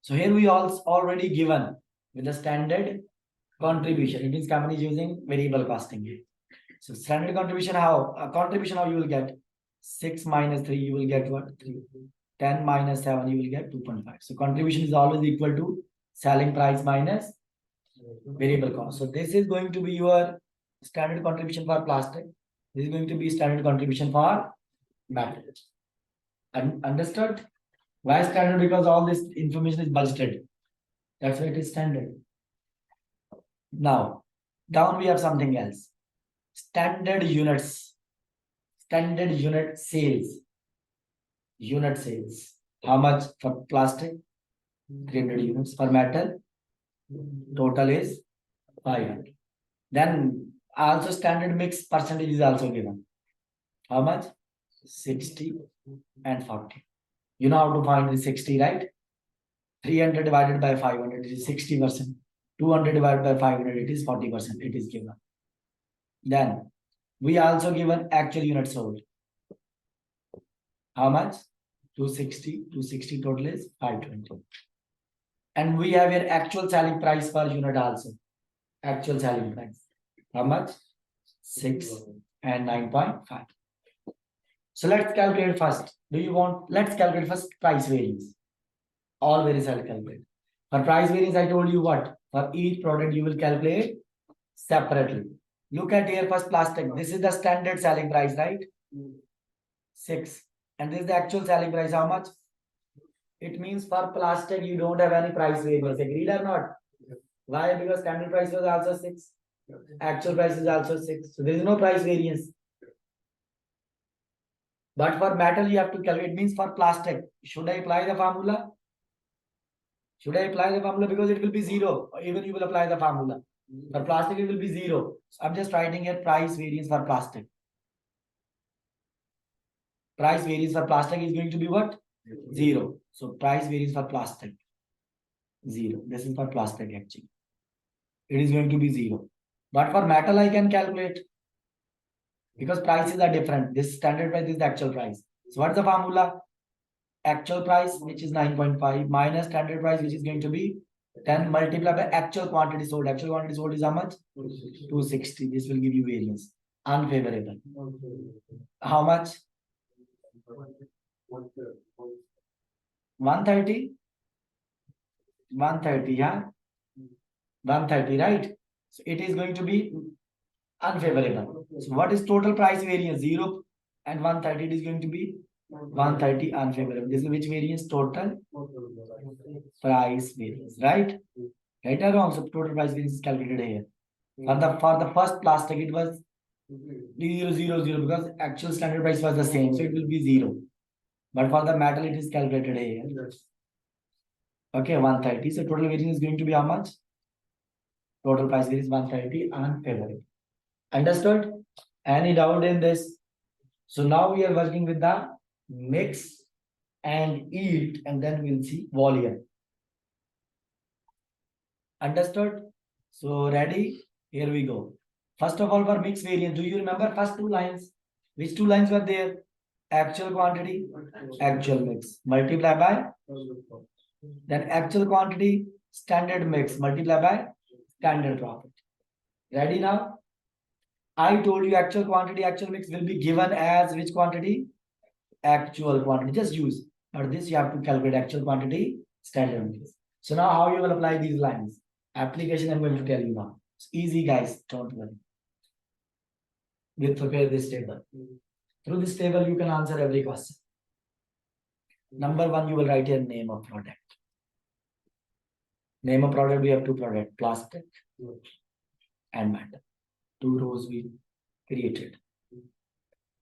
So here we also already given with the standard contribution. It means company is using variable costing here. So standard contribution how? Contribution how you will get? 6 minus 3, you will get what? 3. 10 minus 7, you will get 2.5. So contribution is always equal to selling price minus variable cost. So this is going to be your standard contribution for plastic. This is going to be standard contribution for metal. Understood? Why standard? Because all this information is budgeted. That's why it is standard. Now, down we have something else. Standard units. Standard unit sales. Unit sales. How much for plastic? 300 units. For metal, total is 500. Then also standard mix percentage is also given. How much? 60 and 40. You know how to find the 60, right? 300 divided by 500 is 60%. 200 divided by 500, it is 40%. It is given. Then we also given actual units sold. How much? 260. 260 total is 520. And we have your actual selling price per unit also. Actual selling price. How much? 6 and 9.5. So let's calculate first. Let's calculate first price variance. All variance I'll calculate. For price variance, I told you what? For each product, you will calculate separately. Look at here first plastic. This is the standard selling price, right? 6. And this is the actual selling price. How much? It means for plastic, you don't have any price variance. Agreed or not? Why? Because standard price was also 6. Actual price is also 6. So there is no price variance. But for metal, you have to calculate. It means for plastic. Should I apply the formula? Should I apply the formula? Because it will be 0. Even you will apply the formula. For plastic, it will be 0. So I'm just writing here price variance for plastic. Price variance for plastic is going to be what? 0. So price variance for plastic. 0. This is for plastic actually. It is going to be 0. But for metal, I can calculate. Because prices are different. This standard price is the actual price. So what is the formula? Actual price, which is 9.5, minus standard price, which is going to be 10 multiplied by actual quantity sold. Actual quantity sold is how much? 260. This will give you variance. Unfavorable. How much? 130? 130, yeah? 130, right? So it is going to be unfavorable. So what is total price variance? 0 and 130. It is going to be 130 unfavorable. This is which variance? Total price variance, right? Right or wrong? So total price variance is calculated here. For the first plastic, it was 0, 0, 0 because actual standard price was the same. So it will be 0. But for the metal, it is calculated here. Okay, 130. So total variance is going to be how much? Total price variance 130 unfavorable. Understood? Any doubt in this? So now we are working with the mix and yield, and then we'll see volume. Understood? So ready? Here we go. First of all, for mix variance, do you remember first two lines? Which two lines were there? Actual quantity, actual mix, multiply by, then actual quantity, standard mix, multiply by standard profit. Ready now? I told you actual quantity, actual mix will be given as which quantity? Actual quantity. Just use. But this you have to calculate actual quantity, standard mix. So now how you will apply these lines? Application I'm going to tell you now. It's easy, guys. Don't worry. We'll prepare this table. Through this table, you can answer every question. Number one, you will write your name of product. Name of product, we have two products, plastic and metal. Two rows we created.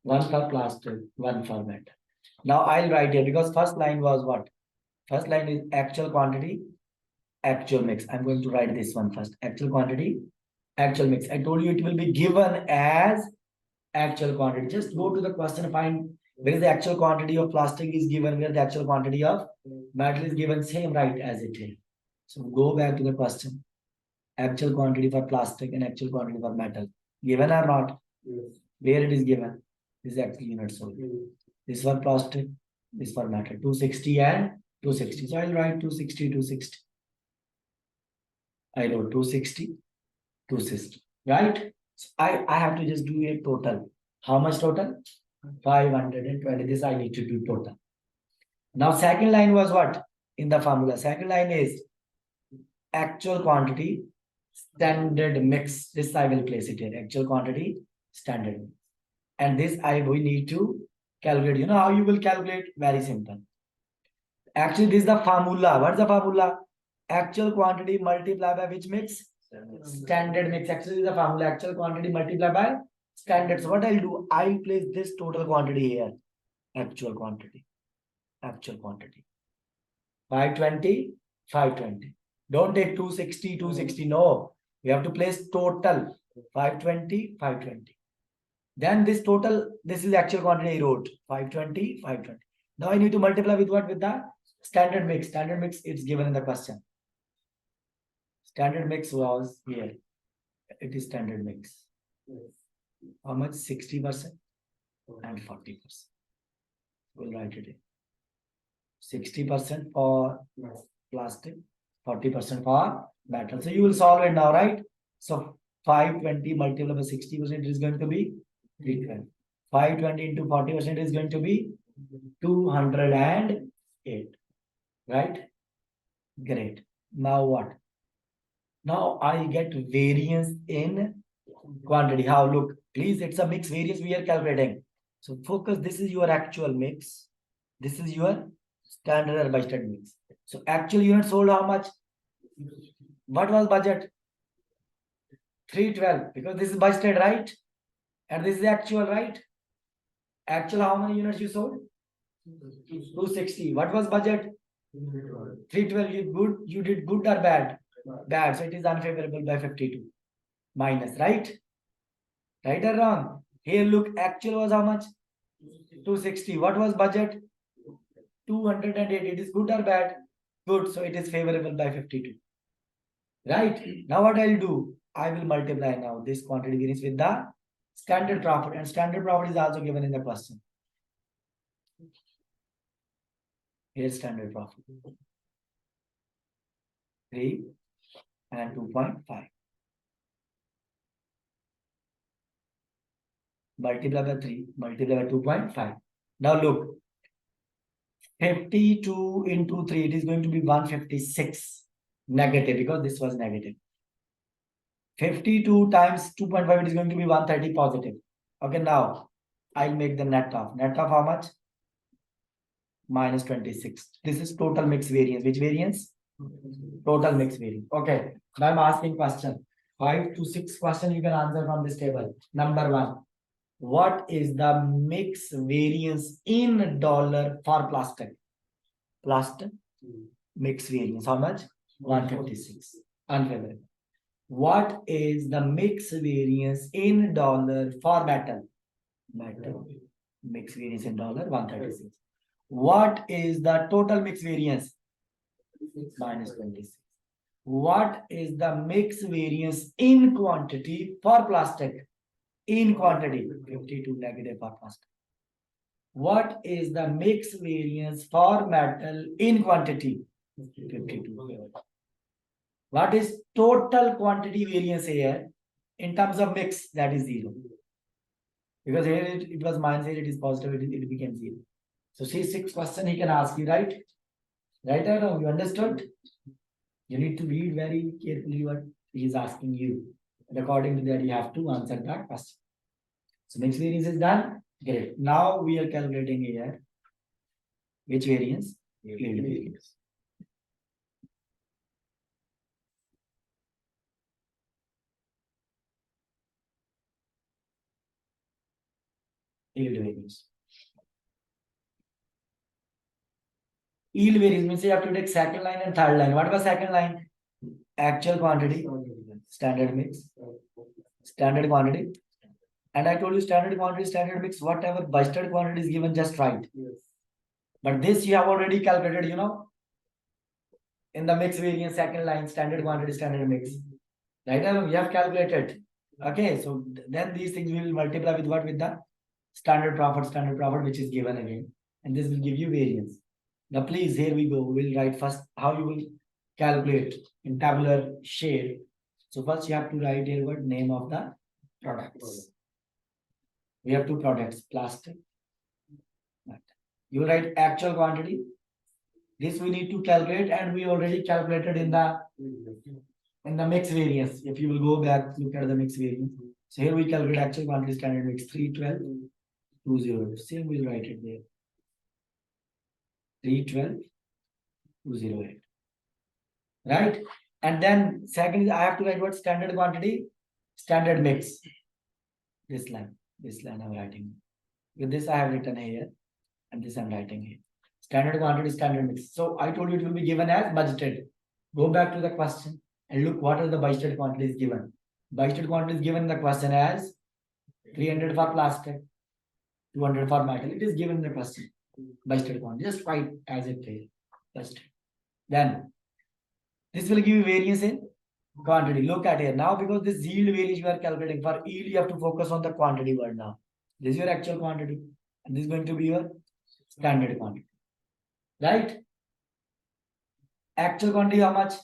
One for plastic, one for metal. Now I'll write here because first line was what? First line is actual quantity, actual mix. I'm going to write this one first. Actual quantity, actual mix. I told you it will be given as actual quantity. Just go to the question, find where is the actual quantity of plastic is given, where the actual quantity of metal is given, same right as it is. So go back to the question. Actual quantity for plastic and actual quantity for metal. Given or not? Yes. Where it is given? This is actual unit sold. This for plastic, this for metal. 260 and 260. So I'll write 260, 260. I wrote 260, 260. Right? So I have to just do a total. How much total? 520. This I need to do total. Now second line was what? In the formula. Second line is actual quantity, standard mix. This I will place it here. Actual quantity, standard mix. And this we need to calculate. You know how you will calculate? Very simple. Actually, this is the formula. What's the formula? Actual quantity multiplied by which mix? Standard mix. Actually, this is the formula. Actual quantity multiplied by standard. So what I'll do? I'll place this total quantity here. Actual quantity. Actual quantity. 520, 520. Don't take 260, 260. No. You have to place total. 520, 520. Then this total, this is actual quantity I wrote. 520, 520. Now I need to multiply with what? With the standard mix. Standard mix, it's given in the question. Standard mix was here. It is standard mix. How much? 60% and 40%. We'll write it in. 60% for plastic, 40% for metal. So you will solve it now, right? So 520 multiplied by 60% is going to be 320. 520 into 40% is going to be 208. Right? Great. Now what? Now I get variance in quantity. How? Look, please, it's a mix variance we are calculating. So focus, this is your actual mix. This is your standard or budgeted mix. So actual unit sold how much? What was budget? 312, because this is budgeted, right? And this is actual, right? Actual, how many units you sold? 260. What was budget? 312. You did good or bad? Bad. So it is unfavorable by 52. Minus, right? Right or wrong? Here, look, actual was how much? 260. What was budget? 208. It is good or bad? Good. So it is favorable by 52. Right? Now what I'll do? I will multiply now this quantity variance with the standard profit. And standard profit is also given in the question. Here's standard profit. 3 and 2.5. Multiply by 3, multiply by 2.5. Now look, 52 into 3, it is going to be 156 negative because this was negative. 52 times 2.5, it is going to be 130 positive. Okay, now I'll make the net off. Net off how much? Minus 26. This is total mix variance. Which variance? Total mix variance. Okay, now I'm asking question. 5 to 6 question you can answer from this table. Number 1. What is the mix variance in dollar for plastic? Plastic mix variance. How much? 156. Unfavorable. What is the mix variance in dollar for metal? Metal mix variance in dollar 136. What is the total mix variance? Minus 26. What is the mix variance in quantity for plastic? In quantity, 52 negative for plastic. What is the mix variance for metal in quantity? 52. What is total quantity variance here? In terms of mix, that is 0. Because here it was minus, here it is positive, it became 0. So see, 6 question he can ask you, right? Right or no? You understood? You need to read very carefully what he is asking you. And according to that, you have to answer that question. So mix variance is done. Great. Now we are calculating here. Which variance? Yield variance. Yield variance. Yield variance means you have to take second line and third line. What was second line? Actual quantity, standard mix, standard quantity. And I told you standard quantity, standard mix, whatever budgeted quantity is given, just write. Yes. But this you have already calculated, in the mix variance, second line, standard quantity, standard mix. Right now, we have calculated. Okay, so then these things will multiply with what? With the standard profit, which is given again. And this will give you variance. Now, please, here we go. We'll write first how you will calculate in tabular shape. So first you have to write here what name of the products. We have two products, plastic. You write actual quantity. This we need to calculate, and we already calculated in the mix variance. If you will go back, look at the mix variance. So here we calculate actual quantity, standard mix 312, 208. Same we'll write it there. 312, 208. Right? And then second is I have to write what standard quantity, standard mix. This line I'm writing. With this I have written here, and this I'm writing here. Standard quantity, standard mix. So I told you it will be given as budgeted. Go back to the question and look what are the budgeted quantities given. Budgeted quantity is given in the question as 300 for plastic, 200 for metal. It is given in the question. Budgeted quantity. Just write as it is. Just then this will give you variance in quantity. Look at here now, because this yield variance you are calculating. For yield, you have to focus on the quantity word now. This is your actual quantity, and this is going to be your standard quantity. Right? Actual quantity how much?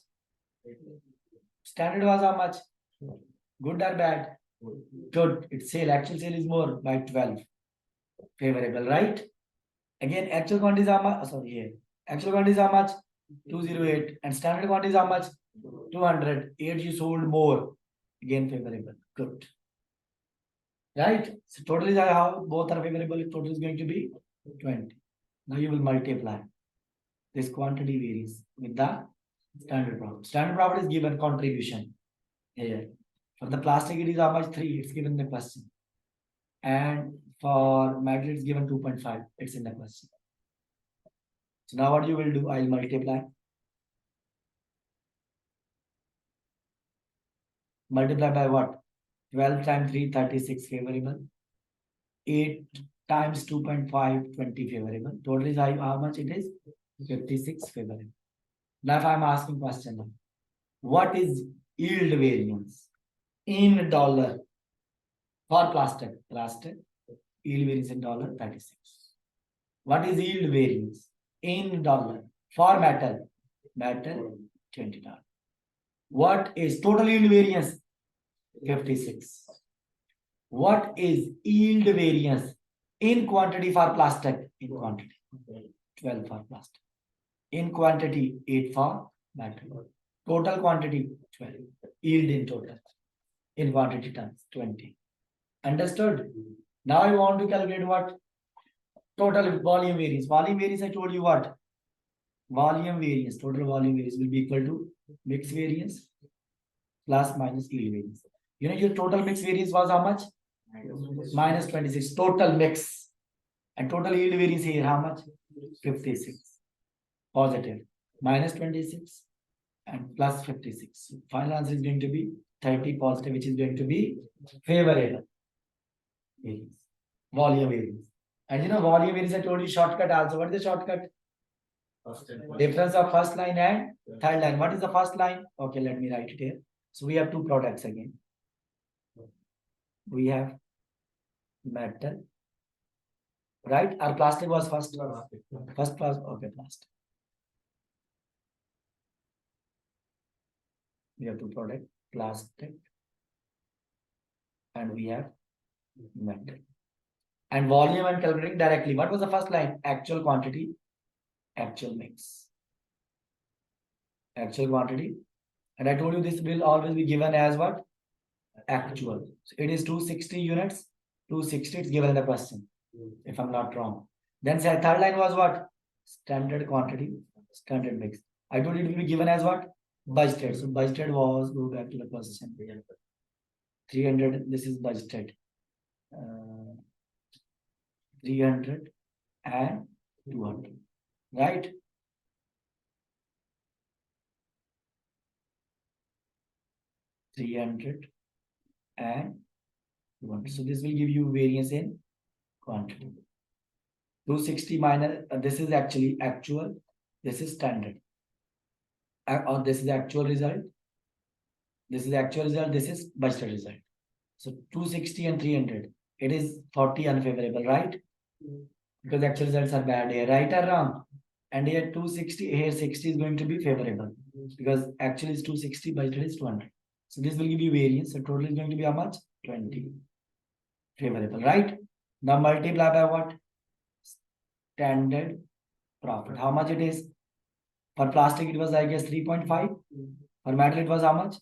Standard was how much? Good or bad? Good. It's sale. Actual sale is more by 12. Favorable, right? Again, actual quantity is how much? Sorry, here. Actual quantity is how much? 208. And standard quantity is how much? 200. 8 you sold more. Again, favorable. Good. Right? So total is how both are favorable. Total is going to be 20. Now you will multiply this quantity varies with the standard profit. Standard profit is given contribution here. For the plastic, it is how much? 3. It's given in the question. And for metal, it's given 2.5. It's in the question. So now what you will do? I'll multiply. Multiply by what? 12 times 3, 36 favorable. 8 times 2.5, 20 favorable. Total is how much it is? 56 favorable. Now if I'm asking question, what is yield variance in dollar for plastic? Plastic, yield variance in dollar, 36. What is yield variance in dollar for metal? Metal, $20. What is total yield variance? 56. What is yield variance in quantity for plastic? In quantity, 12 for plastic. In quantity, 8 for metal. Total quantity, 12. Yield in total. In quantity terms, 20. Understood? Now I want to calculate what? Total volume variance. Volume variance, I told you what? Volume variance, total volume variance will be equal to mix variance plus minus yield variance. Your total mix variance was how much? Minus 26. Total mix. And total yield variance here, how much? 56. Positive. Minus 26 and plus 56. Final answer is going to be 30 positive, which is going to be favorable variance. Volume variance. And volume variance, I told you shortcut also. What is the shortcut? Difference of first line and third line. What is the first line? Okay, let me write it here. So we have two products again. We have metal, right? Our plastic was first. First class. Okay, plastic. We have two products, plastic, and we have metal. And volume and calculating directly. What was the first line? Actual quantity, actual mix. Actual quantity. And I told you this will always be given as what? Actual. So it is 260 units. 260 is given in the question, if I'm not wrong. Then say third line was what? Standard quantity, standard mix. I told you it will be given as what? Budgeted. So budgeted was, go back to the question. 300, this is budgeted. 300 and 200, right? $300 and 200. So this will give you variance in quantity. 260 minus, this is actually actual, this is standard. Or this is the actual result. This is the actual result, this is budgeted result. So 260 and 300, it is 40 unfavorable, right? Because actual results are bad here, right or wrong? And here 260, here 60 is going to be favorable because actually is 260, budgeted is 200. So this will give you variance. So total is going to be how much? 20. Favorable, right? Now multiply by what? Standard profit. How much it is? For plastic, it was, I guess, 3.5. For metal, it was how much?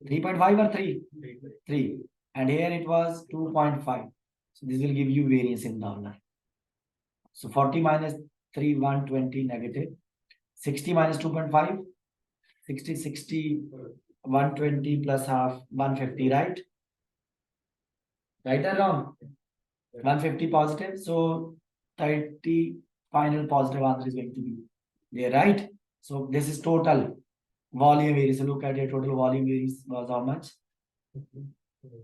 3.5 or 3? 3. And here it was 2.5. So this will give you variance in dollar. So 40 minus 3, 120 negative. 60 minus 2.5, 60, 120 plus half, 150, right? Right or wrong? 150 positive. So 30 final positive answer is going to be there, right? So this is total volume variance. So look at your total volume variance was how much?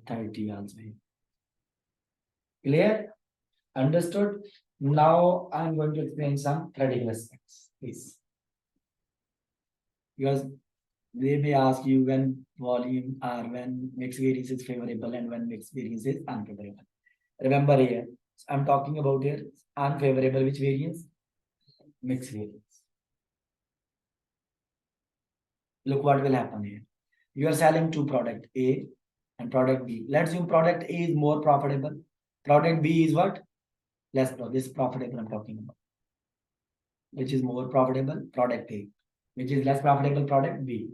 30 also. Clear? Understood? Now I'm going to explain some theoretical aspects, please. Because they may ask you when volume or when mixed variance is favorable and when mixed variance is unfavorable. Remember here, I'm talking about here unfavorable which variance? Mixed variance. Look what will happen here. You are selling two product A and product B. Let's assume product A is more profitable. Product B is what? Less profitable. This profitable I'm talking about. Which is more profitable? Product A. Which is less profitable? Product B.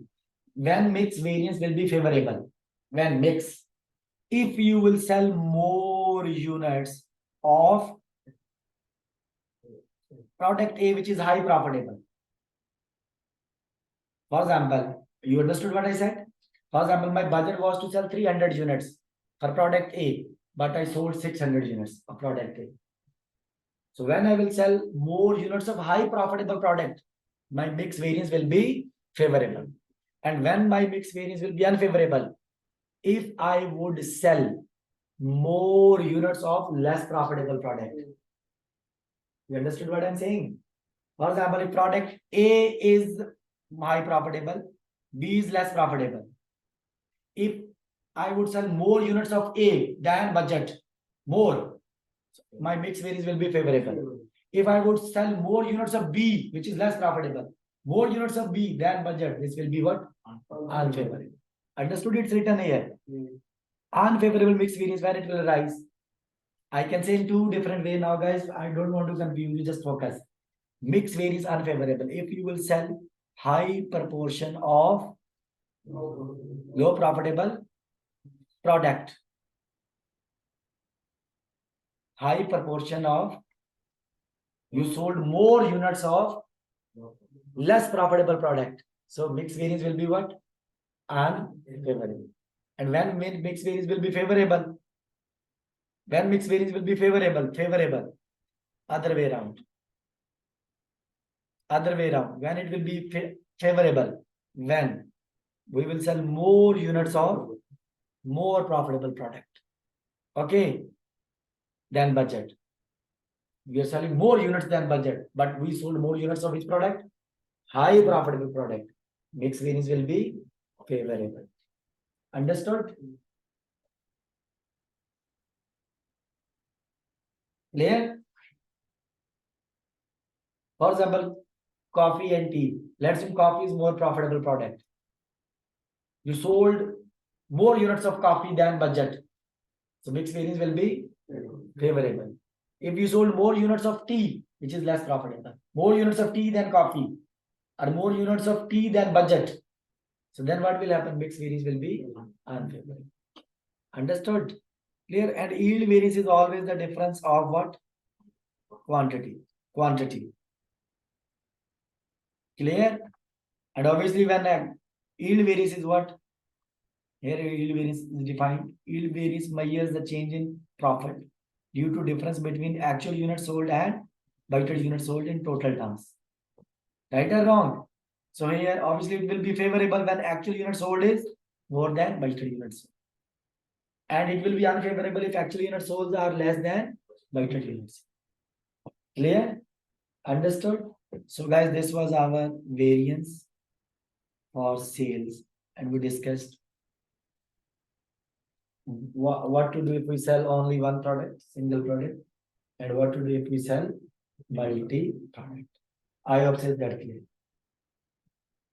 When mixed variance will be favorable? When mix. If you will sell more units of product A which is high profitable. For example, you understood what I said? For example, my budget was to sell 300 units for product A, but I sold 600 units of product A. So when I will sell more units of high profitable product, my mix variance will be favorable. And when my mix variance will be unfavorable, if I would sell more units of less profitable product. You understood what I'm saying? For example, if product A is high profitable, B is less profitable. If I would sell more units of A than budget, more, my mix variance will be favorable. If I would sell more units of B, which is less profitable, more units of B than budget, this will be what? Unfavorable. Understood? It's written here. Unfavorable mix variance, where it will arise. I can say in two different ways now, guys. I don't want to confuse you, just focus. Mix variance unfavorable. If you will sell high proportion of low profitable product, high proportion of, you sold more units of less profitable product. So mix variance will be what? Unfavorable. And when mix variance will be favorable? When mix variance will be favorable. Other way around. Other way around. When it will be favorable? When we will sell more units of more profitable product. Okay. Than budget. We are selling more units than budget, but we sold more units of which product? High profitable product. Mix variance will be favorable. Understood? Clear? For example, coffee and tea. Let's assume coffee is more profitable product. You sold more units of coffee than budget. So mix variance will be favorable. If you sold more units of tea, which is less profitable, more units of tea than coffee, or more units of tea than budget, so then what will happen? Mix variance will be unfavorable. Understood? Clear? And yield variance is always the difference of what? Quantity. Clear? And obviously when yield variance is what? Here yield variance is defined. Yield variance measures the change in profit due to difference between actual units sold and budgeted units sold in total terms. Right or wrong? So here obviously it will be favorable when actual units sold is more than budgeted units. And it will be unfavorable if actual units sold are less than budgeted units. Clear? Understood? So guys, this was our variance for sales, and we discussed what to do if we sell only one product, single product, and what to do if we sell multi-product. I hope said that clear.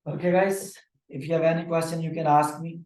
Okay, guys, if you have any question, you can ask me.